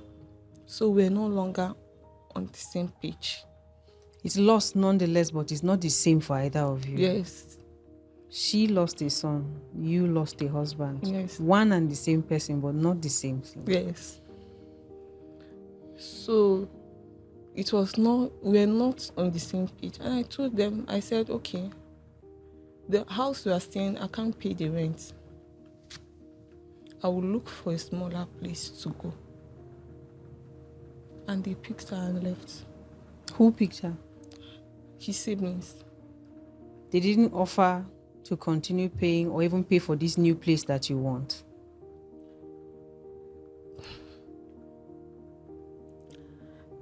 So we're no longer on the same page. It's lost nonetheless, but it's not the same for either of you. Yes. She lost a son, you lost a husband. Yes. One and the same person, but not the same thing. Yes. So we're not on the same page. And I told them, I said, okay, the house we are staying, I can't pay the rent. I will look for a smaller place to go. And they picked her and left. Who picked her? His siblings. They didn't offer to continue paying or even pay for this new place that you want.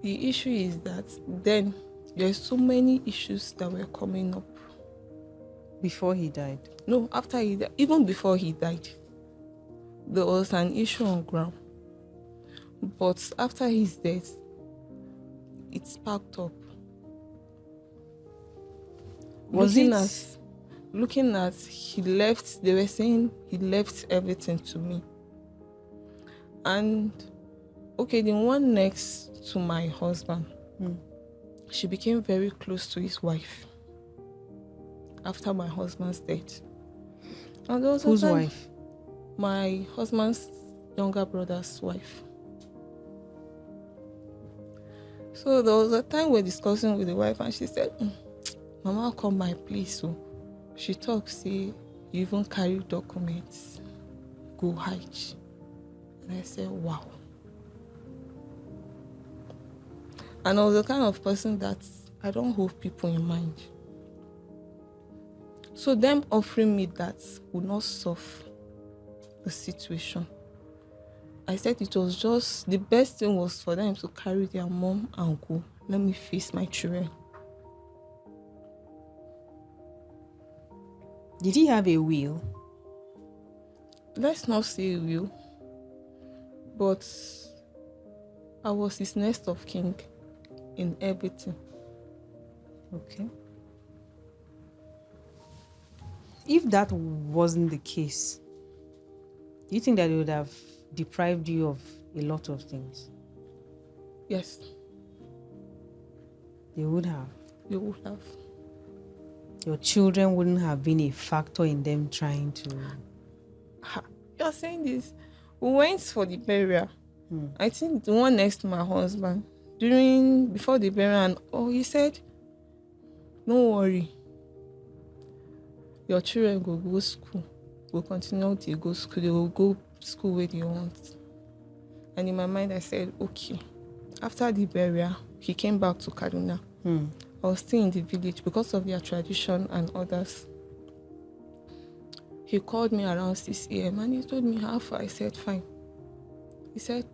The issue is that then there's so many issues that were coming up. Before he died? No, after he died, even before he died, there was an issue on ground. But after his death, it sparked up. Looking at he left, they were saying he left everything to me. And okay, the one next to my husband, she became very close to his wife after my husband's death. And there was whose wife? My husband's younger brother's wife. So there was a time we're discussing with the wife and she said, Mama, come my place. So she talks, say, you even carry documents, go hide. And I said, wow. And I was the kind of person that I don't hold people in mind. So them offering me that would not solve the situation. I said it was just the best thing was for them to carry their mom and go. Let me face my children. Did he have a will? Let's not say will, but I was his next of kin in everything. Okay. If that wasn't the case, do you think that it would have deprived you of a lot of things? Yes, They would have. you would have. Your children wouldn't have been a factor in them trying to... You're saying this. We went for the burial. I think the one next to my husband. Before the burial, and he said, "Don't worry. Your children will go school. Will continue to go school. They will go school where they want." And in my mind, I said, "Okay." After the burial, he came back to Kaduna. I was still in the village because of their tradition and others. He called me around 6 a.m. and he told me how far. I said, "Fine." He said,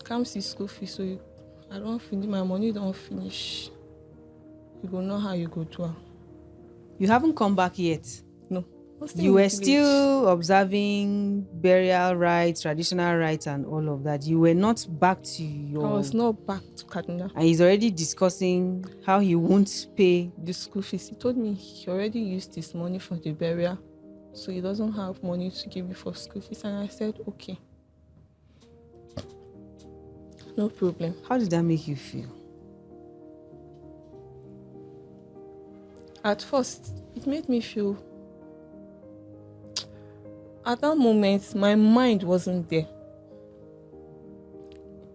"Come see school fees, so I don't finish, my money don't finish. You go know how you go to her." You haven't come back yet. No. You were still observing burial rites, traditional rites, and all of that. You were not back to your... I was not back to Kaduna. And he's already discussing how he won't pay The school fees. He told me he already used his money for the burial, so he doesn't have money to give me for school fees. And I said, "Okay. No problem." How did that make you feel? At first, it made me feel... At that moment, my mind wasn't there.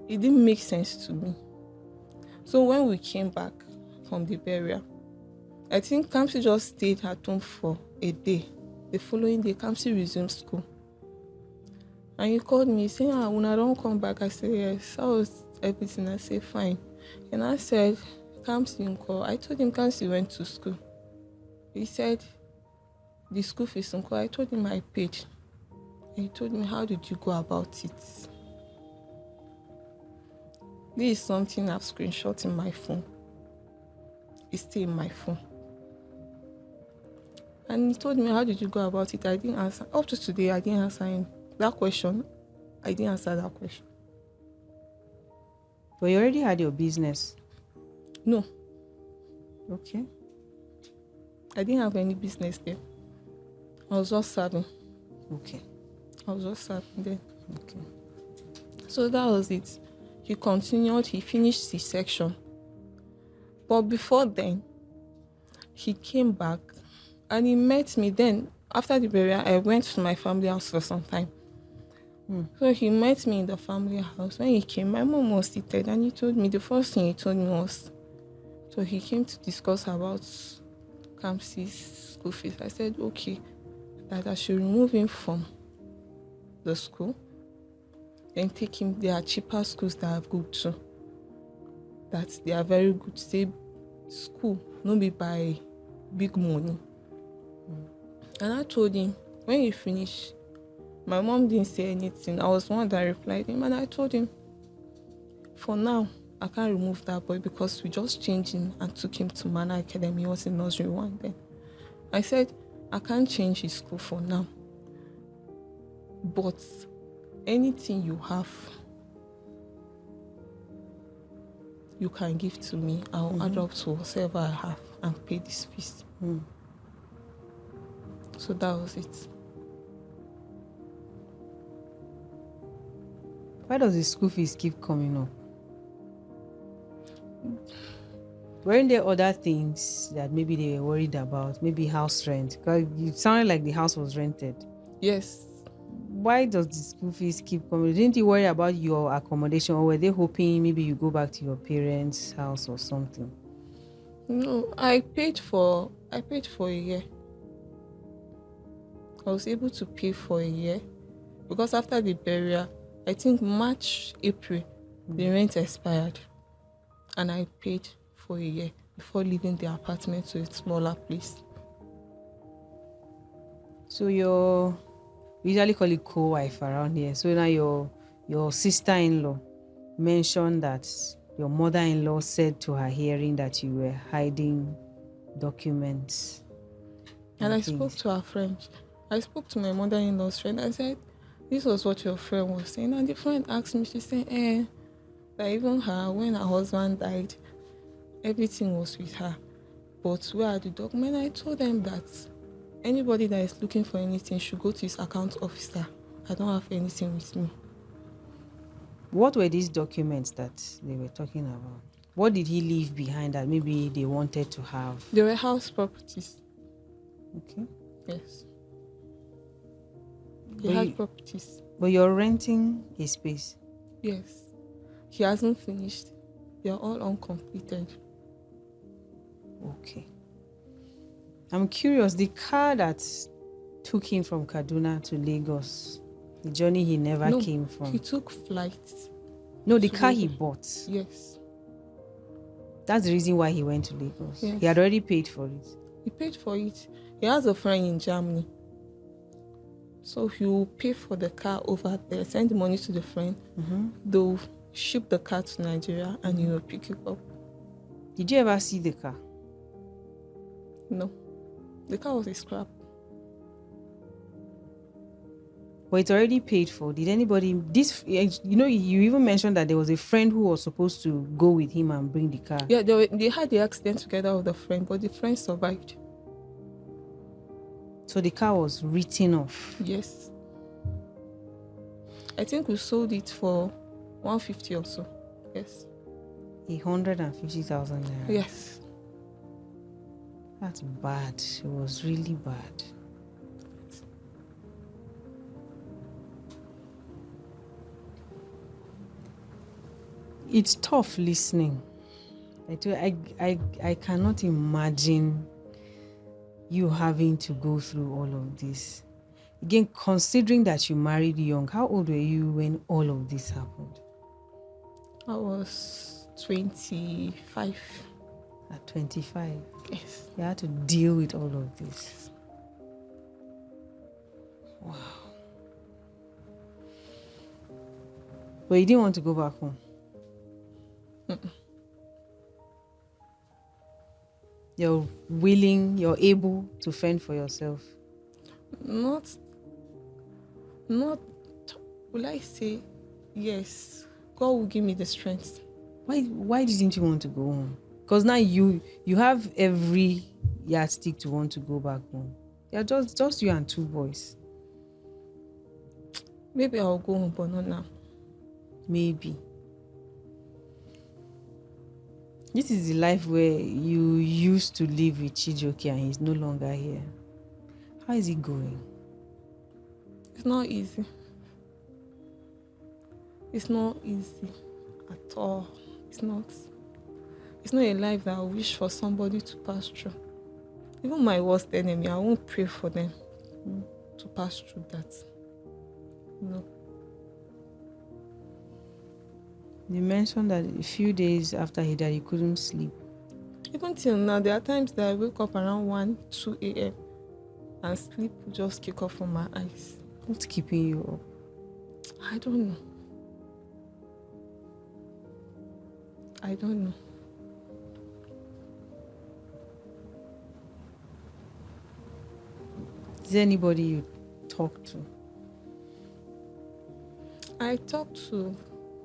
It didn't make sense to me. So when we came back from the burial, I think Kamsi just stayed at home for a day. The following day, Kamsi resumed school. And he called me saying, "When I don't come back," I said, "Yes." How was everything? I said, "Fine." And I said, "Kamsi, call." I told him Kamsi went to school. He said, "The school fees, uncle." I told him I paid. And he told me, "How did you go about it?" This is something I've screenshot in my phone. It's still in my phone. And he told me, "How did you go about it?" I didn't answer. Up to today, I didn't answer him that question. I didn't answer that question. But you already had your business. No, Okay. I didn't have any business there. I was just serving. Okay. I was just serving there. Okay. So that was it. He continued. He finished his section. But before then, he came back and he met me. Then, after the burial, I went to my family house for some time. So he met me in the family house. When he came, my mom was seated and he told me, the first thing he told me was, so he came to discuss about Kamsi's school fees. I said, okay, that I should remove him from the school and take him. There are cheaper schools that I've go to, that they are very good. Say school, no be by big money. And I told him, when you finish, my mom didn't say anything. I was one that replied him, and I told him, for now, I can't remove that boy because we just changed him and took him to Mana Academy. He was in nursery 1 then. I said, I can't change his school for now. But anything you have, you can give to me. I'll add up to whatever I have and pay this fees. So that was it. Why does the school fees keep coming up? Weren't there other things that maybe they were worried about? Maybe house rent? Because it sounded like the house was rented. Yes. Why does the school fees keep coming? Didn't you worry about your accommodation, or were they hoping maybe you go back to your parents' house or something? No, I paid for a year. I was able to pay for a year because after the burial, I think March, April, the rent expired. and I paid for a year before leaving the apartment to a smaller place. So we usually call it co-wife around here. So now your sister-in-law mentioned that your mother-in-law said to her hearing that you were hiding documents. And I things. spoke to her friend. I spoke to my mother-in-law's friend. I said, this was what your friend was saying. And the friend asked me, she said, that even her, when her husband died, everything was with her. But where are the documents? I told them that anybody that is looking for anything should go to his account officer. I don't have anything with me. What were these documents that they were talking about? What did he leave behind that maybe they wanted to have? They were house properties. Okay. Yes. He had properties. But you're renting a space? Yes. He hasn't finished. They are all uncompleted. Okay. I'm curious, the car that took him from Kaduna to Lagos, the journey he never came from. He took flights. No, the car he bought. Yes. That's the reason why he went to Lagos. Yes. He had already paid for it. He paid for it. He has a friend in Germany. So he will pay for the car over there, send the money to the friend. Mm-hmm. They'll ship the car to Nigeria and he will pick it up. Did you ever see the car? No. The car was a scrap. But it's already paid for. Did anybody... you even mentioned that there was a friend who was supposed to go with him and bring the car. Yeah, they had the accident together with the friend, but the friend survived. So the car was written off? Yes. I think we sold it for 150 or so. Yes. 150,000 naira? Yes. That's bad. It was really bad. It's tough listening. I cannot imagine you having to go through all of this. Again, considering that you married young, how old were you when all of this happened? I was 25. At 25? Yes. You had to deal with all of this. Wow. But you didn't want to go back home? Mm-mm. You're willing, you're able to fend for yourself? Not, will I say yes? God will give me the strength. Why didn't you want to go home? Because now you have every yardstick to want to go back home. Yeah, just you and two boys. Maybe I'll go home, but not now. Maybe. This is the life where you used to live with Chijoke and he's no longer here. How is it going? It's not easy. It's not easy at all. It's not a life that I wish for somebody to pass through. Even my worst enemy, I won't pray for them to pass through that. No. You mentioned that a few days after he died, you couldn't sleep. Even till now, there are times that I wake up around 1, 2 a.m. and sleep will just kick off from my eyes. What's keeping you up? I don't know. Is there anybody you talk to? I talk to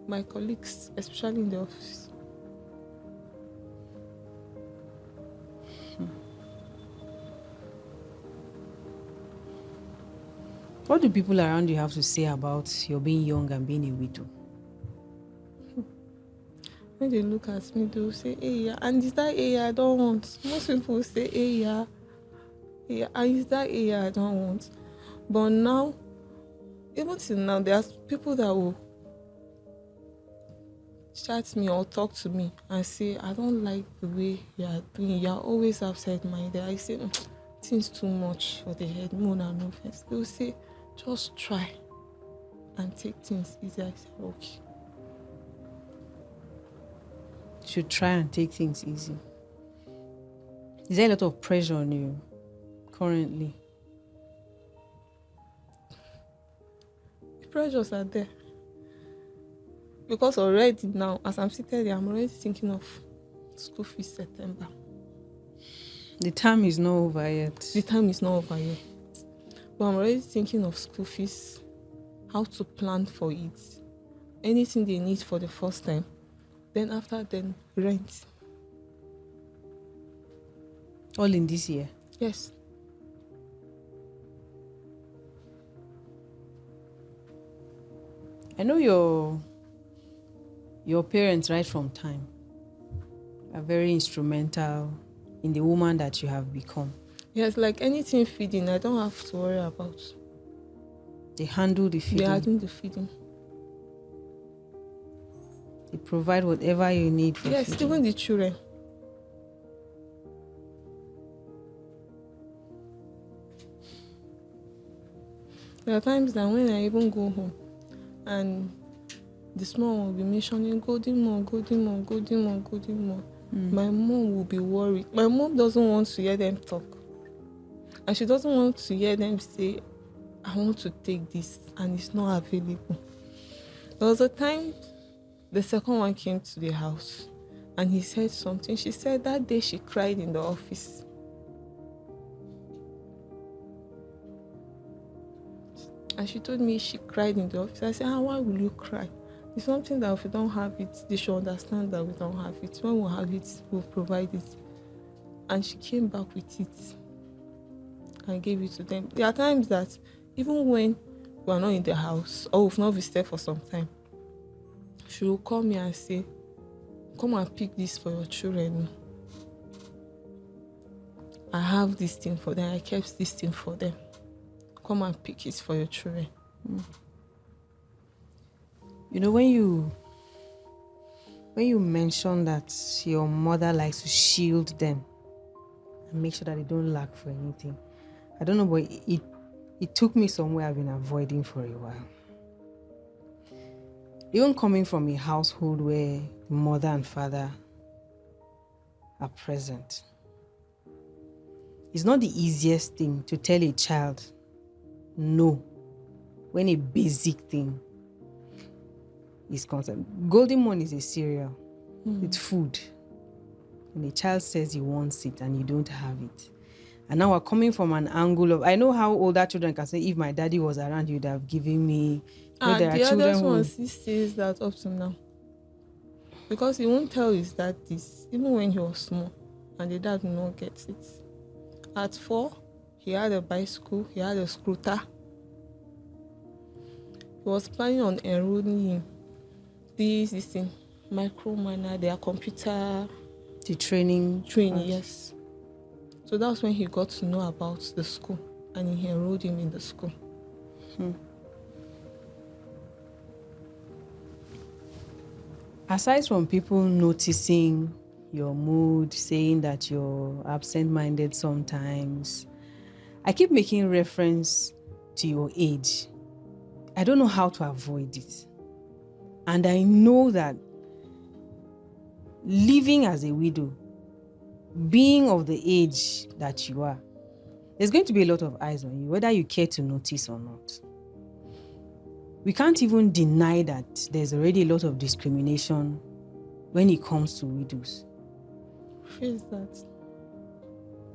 my colleagues, especially in the office. What do people around you have to say about your being young and being a widow? When they look at me, they will say, hey, yeah. And is that hey, yeah, I don't want. Most people will say, hey, yeah. Yeah, and is that hey, yeah, I don't want. But now, even till now, there are people that will chat me or talk to me and say, I don't like the way you are doing. You are always outside-minded. I say, things too much for the head. No offense. They will say, just try and take things easy. I say, okay. should try and take things easy. Is there a lot of pressure on you currently? The pressures are there. Because already now, as I'm seated here, I'm already thinking of school fees September. The term is not over yet. The time is not over yet. But I'm already thinking of school fees, how to plan for it, anything they need for the first time. Then after, then rent. All in this year. Yes. I know your parents right from time are very instrumental in the woman that you have become. Yes, like anything feeding, I don't have to worry about. They handle the feeding. They are doing the feeding. They provide whatever you need for Yes, feeding. even the children. There are times that when I even go home and the small one will be mentioning golden more, golden more, golden more, golden more. My mom will be worried. My mom doesn't want to hear them talk. And she doesn't want to hear them say, I want to take this and it's not available. There was a time the second one came to the house and he said something. She said that day she cried in the office. And she told me she cried in the office. I said, why will you cry? It's something that if we don't have it, they should understand that we don't have it. When we have it, we'll provide it. And she came back with it and gave it to them. There are times that even when we are not in the house or we've not visited for some time, she will call me and say, come and pick this for your children. I have this thing for them. I kept this thing for them. Come and pick it for your children. You know, when you mention that your mother likes to shield them and make sure that they don't lack for anything, I don't know, but it took me somewhere I've been avoiding for a while. Even coming from a household where mother and father are present, it's not the easiest thing to tell a child no when a basic thing is concerned. Golden Morn is a cereal. It's food. And a child says he wants it and you don't have it. And now we're coming from an angle of, I know how older children can say, if my daddy was around, you'd have given me. And there the are children others who one still says that up to now. Because he won't tell his dad this, even when he was small. And the dad will not get it. At 4, he had a bicycle, he had a scooter. He was planning on enrolling him. This thing, micro minor, their computer the training, yes. So that was when he got to know about the school and he enrolled him in the school. Aside from people noticing your mood, saying that you're absent-minded sometimes, I keep making reference to your age. I don't know how to avoid it. And I know that living as a widow, being of the age that you are, there's going to be a lot of eyes on you, whether you care to notice or not. We can't even deny that there's already a lot of discrimination when it comes to widows. Face that.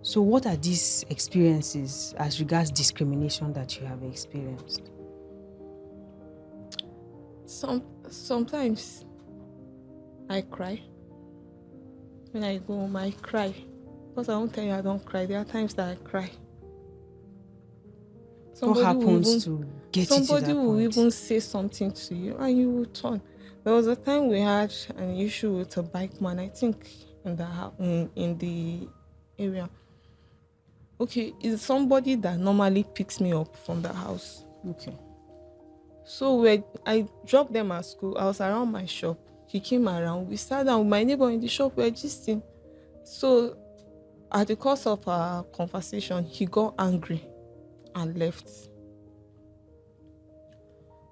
So what are these experiences as regards discrimination that you have experienced? Sometimes I cry. When I go home, I cry. Because I won't tell you I don't cry. There are times that I cry. What happens to get you to that point? Somebody will even say something to you and you will turn. There was a time we had an issue with a bike man, I think, in the area. Okay, it's somebody that normally picks me up from the house. Okay. So I dropped them at school. I was around my shop. He came around. We sat down with my neighbor in the shop. We were gisting. So at the course of our conversation, he got angry and left.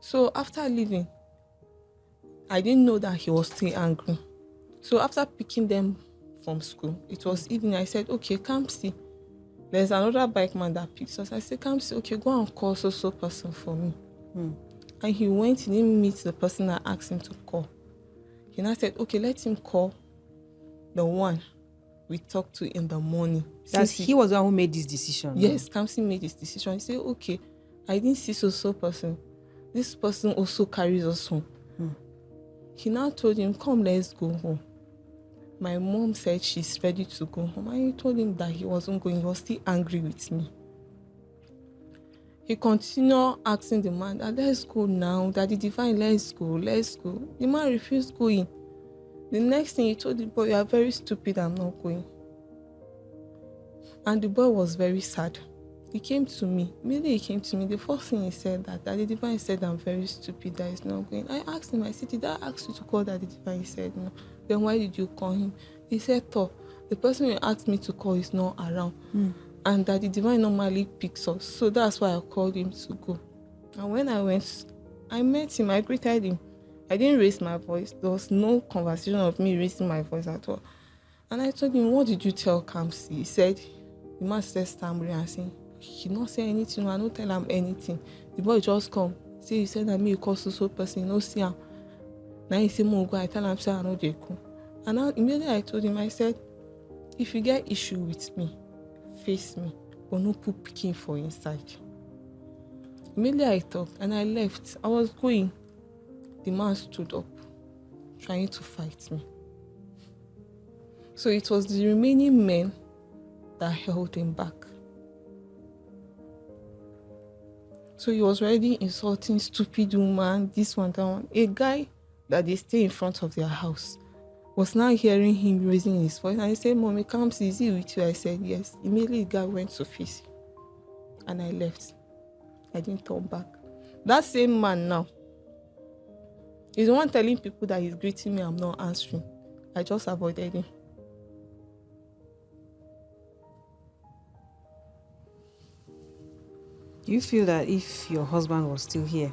So after leaving, I didn't know that he was still angry. So after picking them from school, it was evening. I said, okay, come see. There's another bike man that picks us. I said, come see, okay, go and call so person for me. And he went, he didn't meet the person I asked him to call. He now said, okay, let him call the one we talked to in the morning. That's he was the one who made this decision. Yes, Kamsi made this decision. He said, okay, I didn't see so person. This person also carries us home. He now told him, come, let's go home. My mom said she's ready to go home. And he told him that he wasn't going. He was still angry with me. He continued asking the man, that let's go now. Daddy Divine, let's go. The man refused going. The next thing he told the boy, you are very stupid, I'm not going. And the boy was very sad. He came to me. Immediately he came to me. The first thing he said that Daddy Divine said I'm very stupid, that he's not going. I asked him, I said, did I ask you to call Daddy Divine? He said no. Then why did you call him? He said, Toh, the person you asked me to call is not around. And Daddy Divine normally picks us. So that's why I called him to go. And when I went, I met him, I greeted him. I didn't raise my voice. There was no conversation of me raising my voice at all. And I told him, what did you tell Kamsi? He said, the man started stammering and saying, he not say anything, I don't tell him anything. The boy just come. Say, he said that me, you call so person, you know, see him. Now he say, Mo, go, I tell him, say, I know they go. And now, immediately I told him, I said, if you get issue with me, face me, or no put picking for inside. Immediately I talked and I left. I was going. The man stood up, trying to fight me. So it was the remaining men that held him back. So he was already insulting stupid woman, this one, that one. A guy that they stay in front of their house was now hearing him raising his voice. And he said, Mommy, come see, is he with you? I said, yes. Immediately the guy went to face him. And I left. I didn't turn back. That same man now, he's the one telling people that he's greeting me, I'm not answering. I just avoided him. Do you feel that if your husband was still here,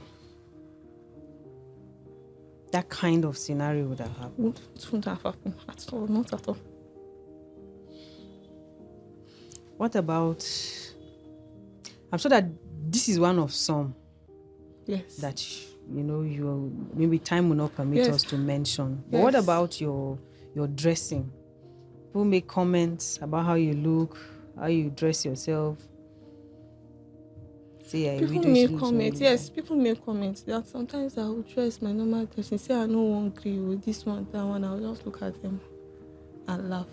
that kind of scenario would have happened? It wouldn't have happened at all, not at all. What about, I'm sure that this is one of some Yes. that, you maybe time will not permit us to mention. But what about your dressing? People make comments about how you look, how you dress yourself. People make comments. Yes, people make comments. That sometimes I will dress my normal dressing. Say I no one agree with this one, that one. I'll just look at them and laugh.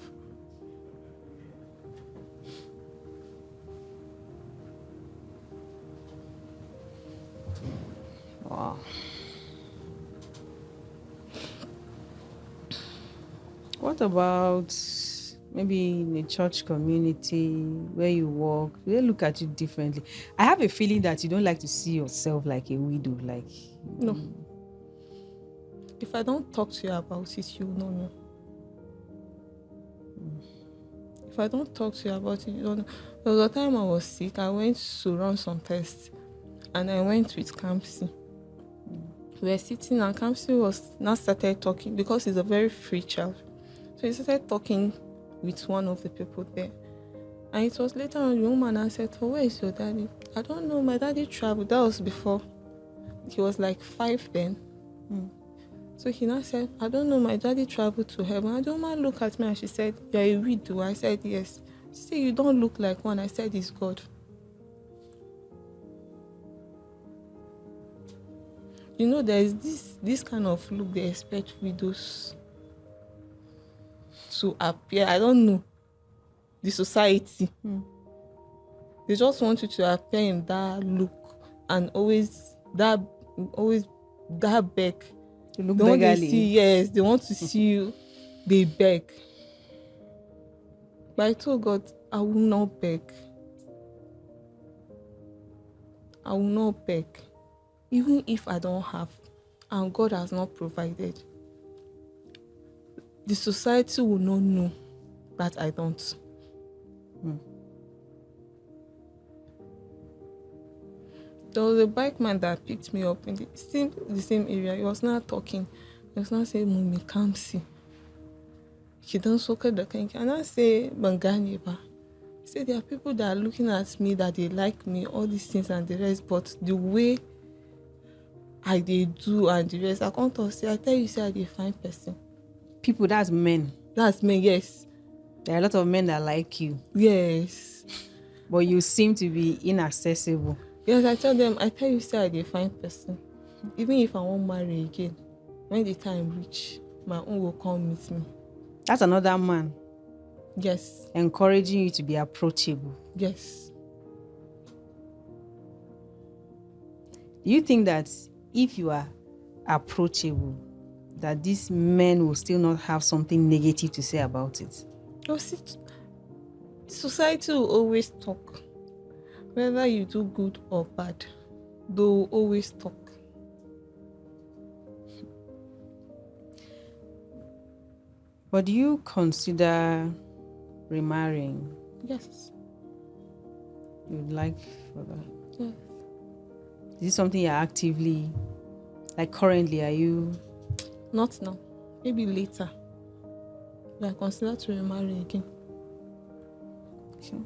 Wow. What about maybe in a church community where you work? They look at you differently. I have a feeling that you don't like to see yourself like a widow. No. If I don't talk to you about it, you will not know. If I don't talk to you about it, you don't know. There was a time I was sick. I went to run some tests, and I went with Kamsi. We were sitting, and Kamsi was now started talking because he's a very free child. So he started talking with one of the people there. And it was later on the woman and said, oh, where is your daddy? I don't know, my daddy traveled. That was before. He was like 5 then. So he now said, I don't know, my daddy traveled to heaven. And the woman looked at me and she said, you're a widow. I said, yes. She said, you don't look like one. I said, it's God. You know, there's this kind of look they expect widows to appear. I don't know. The society. They just want you to appear in that look and always that beg. You look They want to beggarly. see, yes, they want to see you. They beg. But I told God, I will not beg. I will not beg. Even if I don't have, and God has not provided, the society will not know that I don't. There was a bike man that picked me up in the same area. He was not talking. He was not saying, Mommy, come see. She don't soak the kanki. And I say, Bangani ba. Say there are people that are looking at me, that they like me, all these things and the rest, but the way I they do and the rest, I can't talk. Say, I tell you, say I dey fine person. People, that's men. That's me, yes. There are a lot of men that like you, Yes. but you seem to be inaccessible. Yes, I tell them, I tell you, say I dey fine person. Even if I won't marry again, when the time reach, my own will come meet me. That's another man Yes. encouraging you to be approachable. Yes. Do you think that if you are approachable, that these men will still not have something negative to say about it? You see, society will always talk. Whether you do good or bad, they will always talk. But do you consider remarrying? Yes. You'd like for that? Yes. Is this something you're actively, like currently, are you? Not now. Maybe later. But I consider to remarry again. Okay.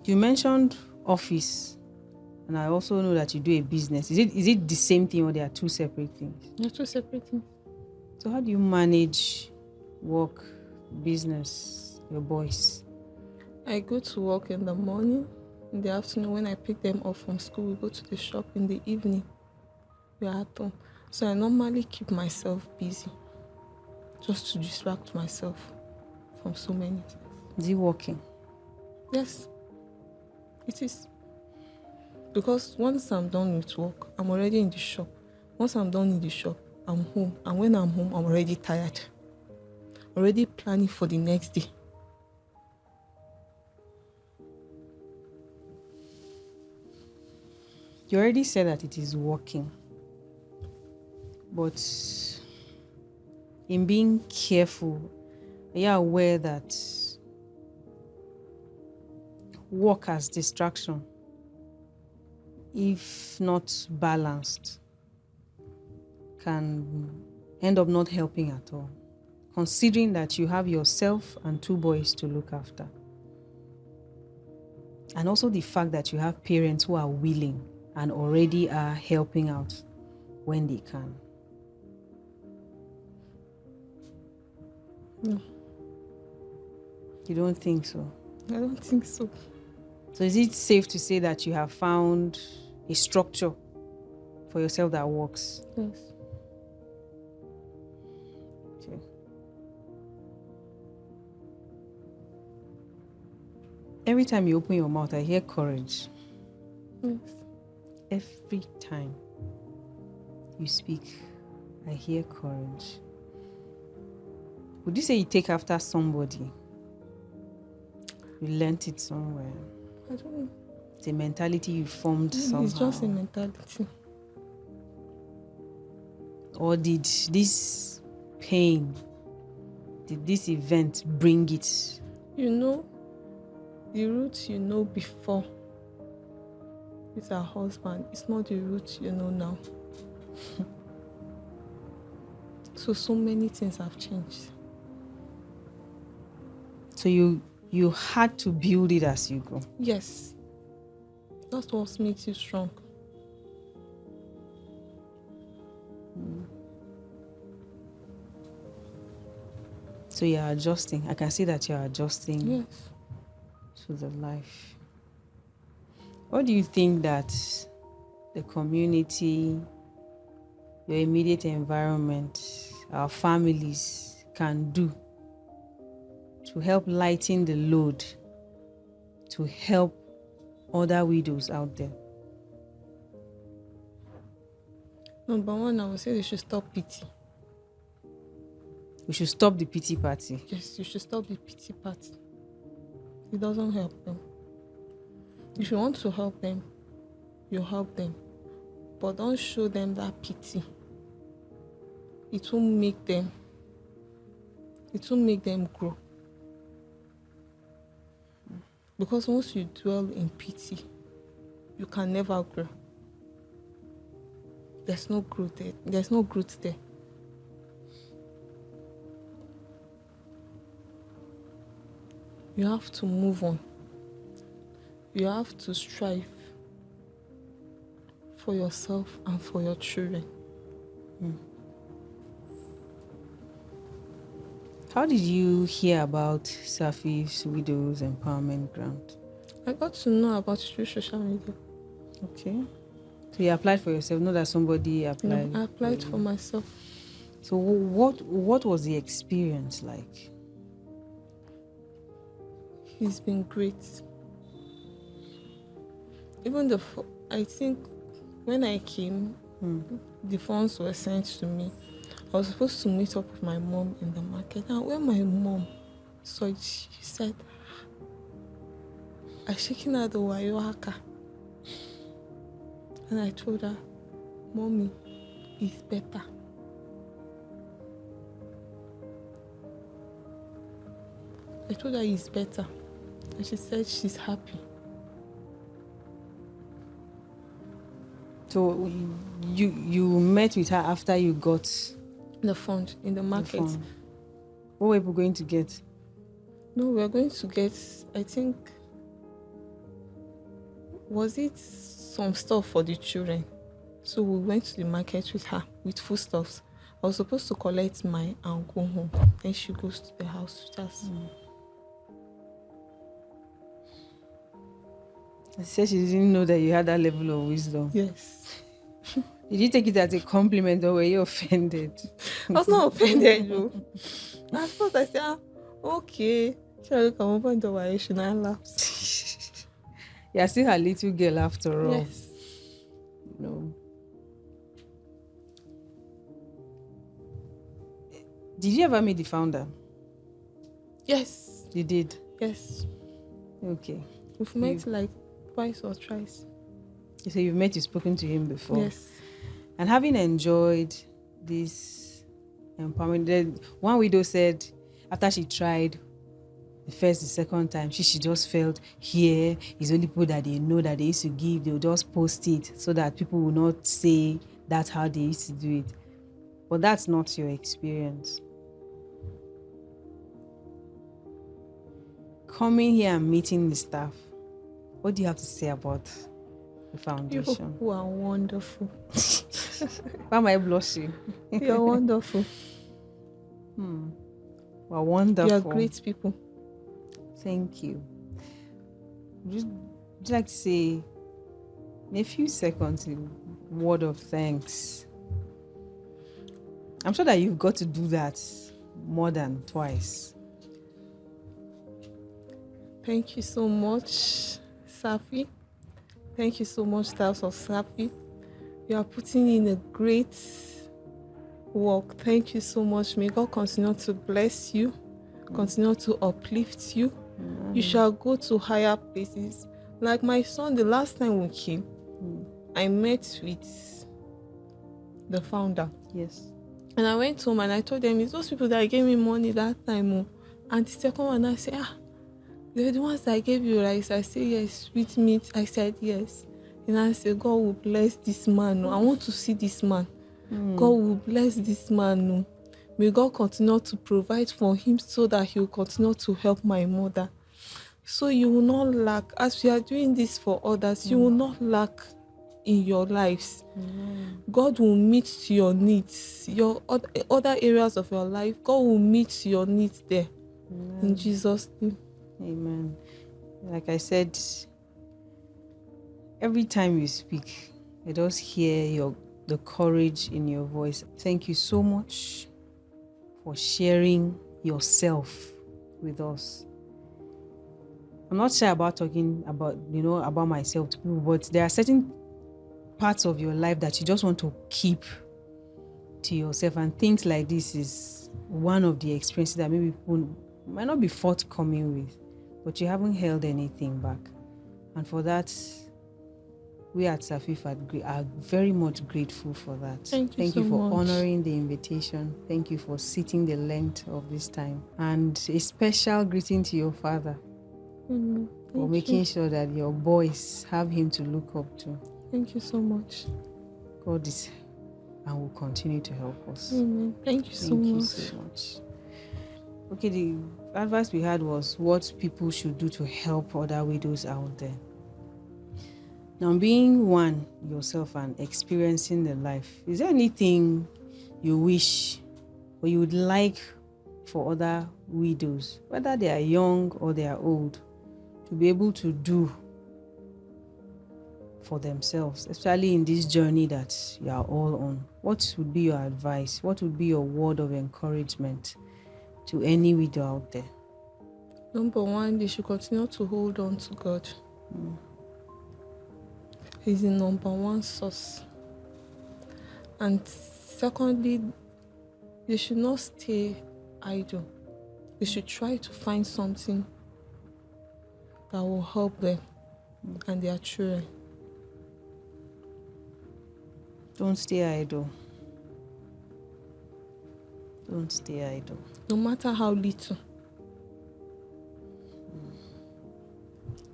You mentioned office, and I also know that you do a business. Is it the same thing, or they are two separate things? They're two separate things. So how do you manage work, business, your boys? I go to work in the morning. In the afternoon, when I pick them up from school, we go to the shop. In the evening, we are at home. So I normally keep myself busy, just to distract myself from so many things. Is it working? Yes, it is. Because once I'm done with work, I'm already in the shop. Once I'm done in the shop, I'm home. And when I'm home, I'm already tired. Already planning for the next day. You already said that it is working. But in being careful, are you aware that work as distraction, if not balanced, can end up not helping at all, considering that you have yourself and two boys to look after? And also the fact that you have parents who are willing and already are helping out when they can. No, You don't think so? I don't think so. So is it safe to say that you have found a structure for yourself that works? Yes. Okay. Every time you open your mouth, I hear courage. Yes. Every time you speak, I hear courage. Would you say you take after somebody? You learnt it somewhere. I don't know. It's a mentality you formed somehow. It's just a mentality. Or did this pain, did this event bring it? You know, the route you know before with her husband is not the route you know now. So many things have changed. So you had to build it as you go. Yes. That's what makes you strong. So you're adjusting. I can see that you're adjusting Yes. to the life. What do you think that the community, your immediate environment, our families can do to help lighten the load, to help other widows out there? Number one, I would say they should stop pity. We should stop the pity party. Yes, you should stop the pity party. It doesn't help them. If you want to help them, you help them. But don't show them that pity. It won't make them grow. Because once you dwell in pity, you can never grow. There's no growth there. There's no growth there. you have to move on. You have to strive for yourself and for your children. How did you hear about Safi's Widows Empowerment Grant? I got to know about it through social media. Okay. So you applied for yourself, not that somebody applied? No, I applied for myself. So what was the experience like? He's been great. Even I think when I came, the funds were sent to me. I was supposed to meet up with my mom in the market. And when my mom saw it, she said, "I'm shaking out the wayohaka." And I told her, "Mommy, it's better." I told her it's better. And she said she's happy. So you met with her after you got The fund in the market. fund. What were people going to get? No, we're going to get, I think, was it some stuff for the children? So we went to the market with her with foodstuffs. I was supposed to collect mine and go home. Then she goes to the house with us. She said she didn't know that you had that level of wisdom. Yes. Did you take it as a compliment or were you offended? I was not offended, though. At first I said, okay. Shall I come open the way? Should I laugh? You're still her little girl after all. Yes. No. Did you ever meet the founder? Yes. You did? Yes. Okay. We've met like twice or thrice. So you've spoken to him before? Yes. And having enjoyed this empowerment, one widow said after she tried the first, the second time, she just felt here is only people that they know that they used to give, they'll just post it so that people will not say that's how they used to do it. But that's not your experience. Coming here and meeting the staff, what do you have to say about the foundation? You who are wonderful. Why am I blushing? You're wonderful. Well, wonderful. You're great people. Thank you. Would you like to say in a few seconds a word of thanks? I'm sure that you've got to do that more than twice. Thank you so much, Safi. Thank you so much, staff of Safi. You are putting in a great work. Thank you so much. May God continue to bless you, continue to uplift you. You shall go to higher places. Like my son, the last time we came, I met with the founder. Yes. And I went home and I told them, it's those people that gave me money that time. And the second one, I said, they're the ones that gave you rice. I said, yes. Sweet meat. I said, yes. And I said, God will bless this man. I want to see this man. God will bless this man. May God continue to provide for him so that he will continue to help my mother. So you will not lack. As we are doing this for others, you will not lack in your lives. God will meet your needs. Your other areas of your life, God will meet your needs there. In Jesus' name. Amen. Like I said, every time you speak, I just hear the courage in your voice. Thank you so much for sharing yourself with us. I'm not shy about talking about myself to people, but there are certain parts of your life that you just want to keep to yourself, and things like this is one of the experiences that maybe people might not be forthcoming with, but you haven't held anything back. And for that, we at Safif are very much grateful for that. Thank you so for much. honoring the invitation. Thank you for sitting the length of this time. And a special greeting to your father for making sure that your boys have him to look up to. Thank you so much. God is and will continue to help us. Amen. Thank you so much. So much. Okay, the advice we had was what people should do to help other widows out there. Now, being one yourself and experiencing the life, is there anything you wish or you would like for other widows, whether they are young or they are old, to be able to do for themselves, especially in this journey that you are all on? What would be your advice? What would be your word of encouragement to any widow out there? Number one, they should continue to hold on to God. He's the number one source. And secondly, they should not stay idle. They should try to find something that will help them and their children. Don't stay idle. Don't stay idle. No matter how little.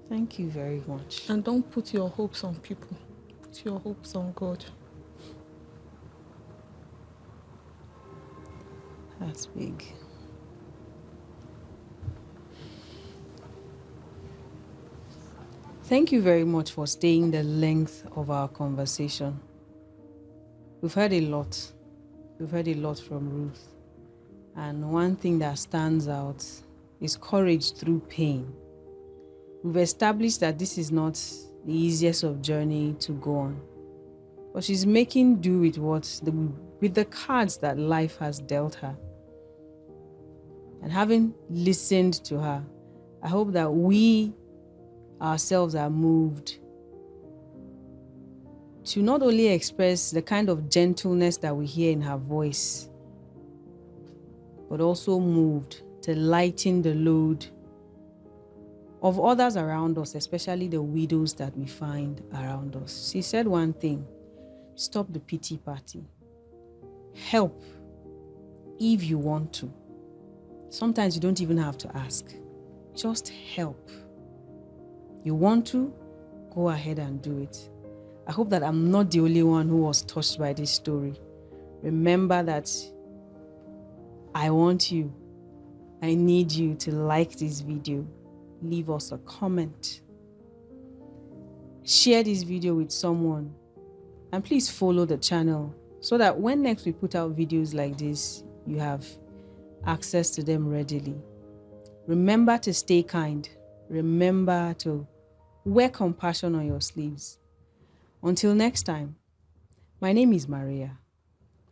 Thank you very much. And don't put your hopes on people. Put your hopes on God. That's big. Thank you very much for staying the length of our conversation. We've heard a lot. We've heard a lot from Ruth. And one thing that stands out is courage through pain. We've established that this is not the easiest of journey to go on. But she's making do with with the cards that life has dealt her. And having listened to her, I hope that we ourselves are moved to not only express the kind of gentleness that we hear in her voice, but also moved to lighten the load of others around us, especially the widows that we find around us. She said one thing: stop the pity party. Help if you want to. Sometimes you don't even have to ask. Just help. You want to? Go ahead and do it. I hope that I'm not the only one who was touched by this story. Remember that I want you, I need you to like this video. Leave us a comment. Share this video with someone. And please follow the channel so that when next we put out videos like this, you have access to them readily. Remember to stay kind. Remember to wear compassion on your sleeves. Until next time, my name is Maria.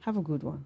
Have a good one.